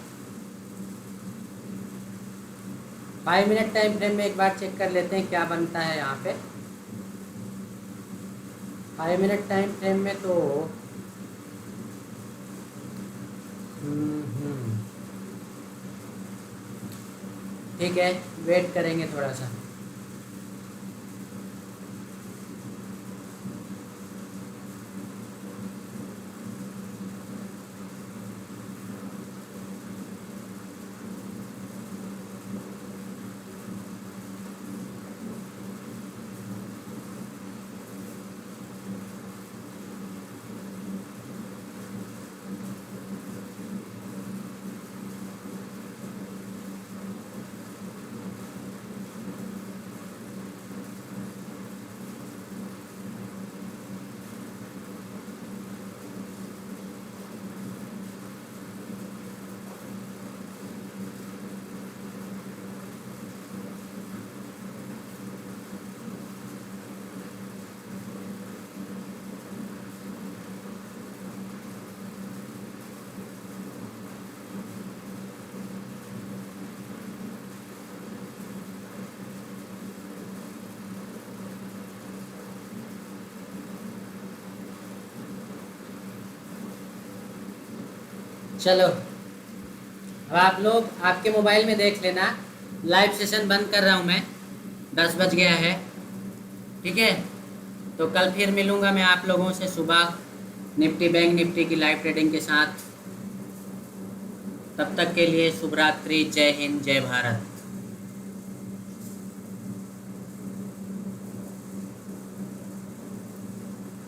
5 मिनट टाइम फ्रेम में एक बार चेक कर लेते हैं क्या बनता है यहाँ पे। 5 मिनट टाइम फ्रेम में तो ठीक है, वेट करेंगे थोड़ा सा। चलो अब आप लोग आपके मोबाइल में देख लेना, लाइव सेशन बंद कर रहा हूँ मैं, 10 बज गया है। ठीक है, तो कल फिर मिलूँगा मैं आप लोगों से सुबह निफ्टी बैंक निफ्टी की लाइव ट्रेडिंग के साथ। तब तक के लिए शुभ रात्रि, जय हिंद, जय भारत।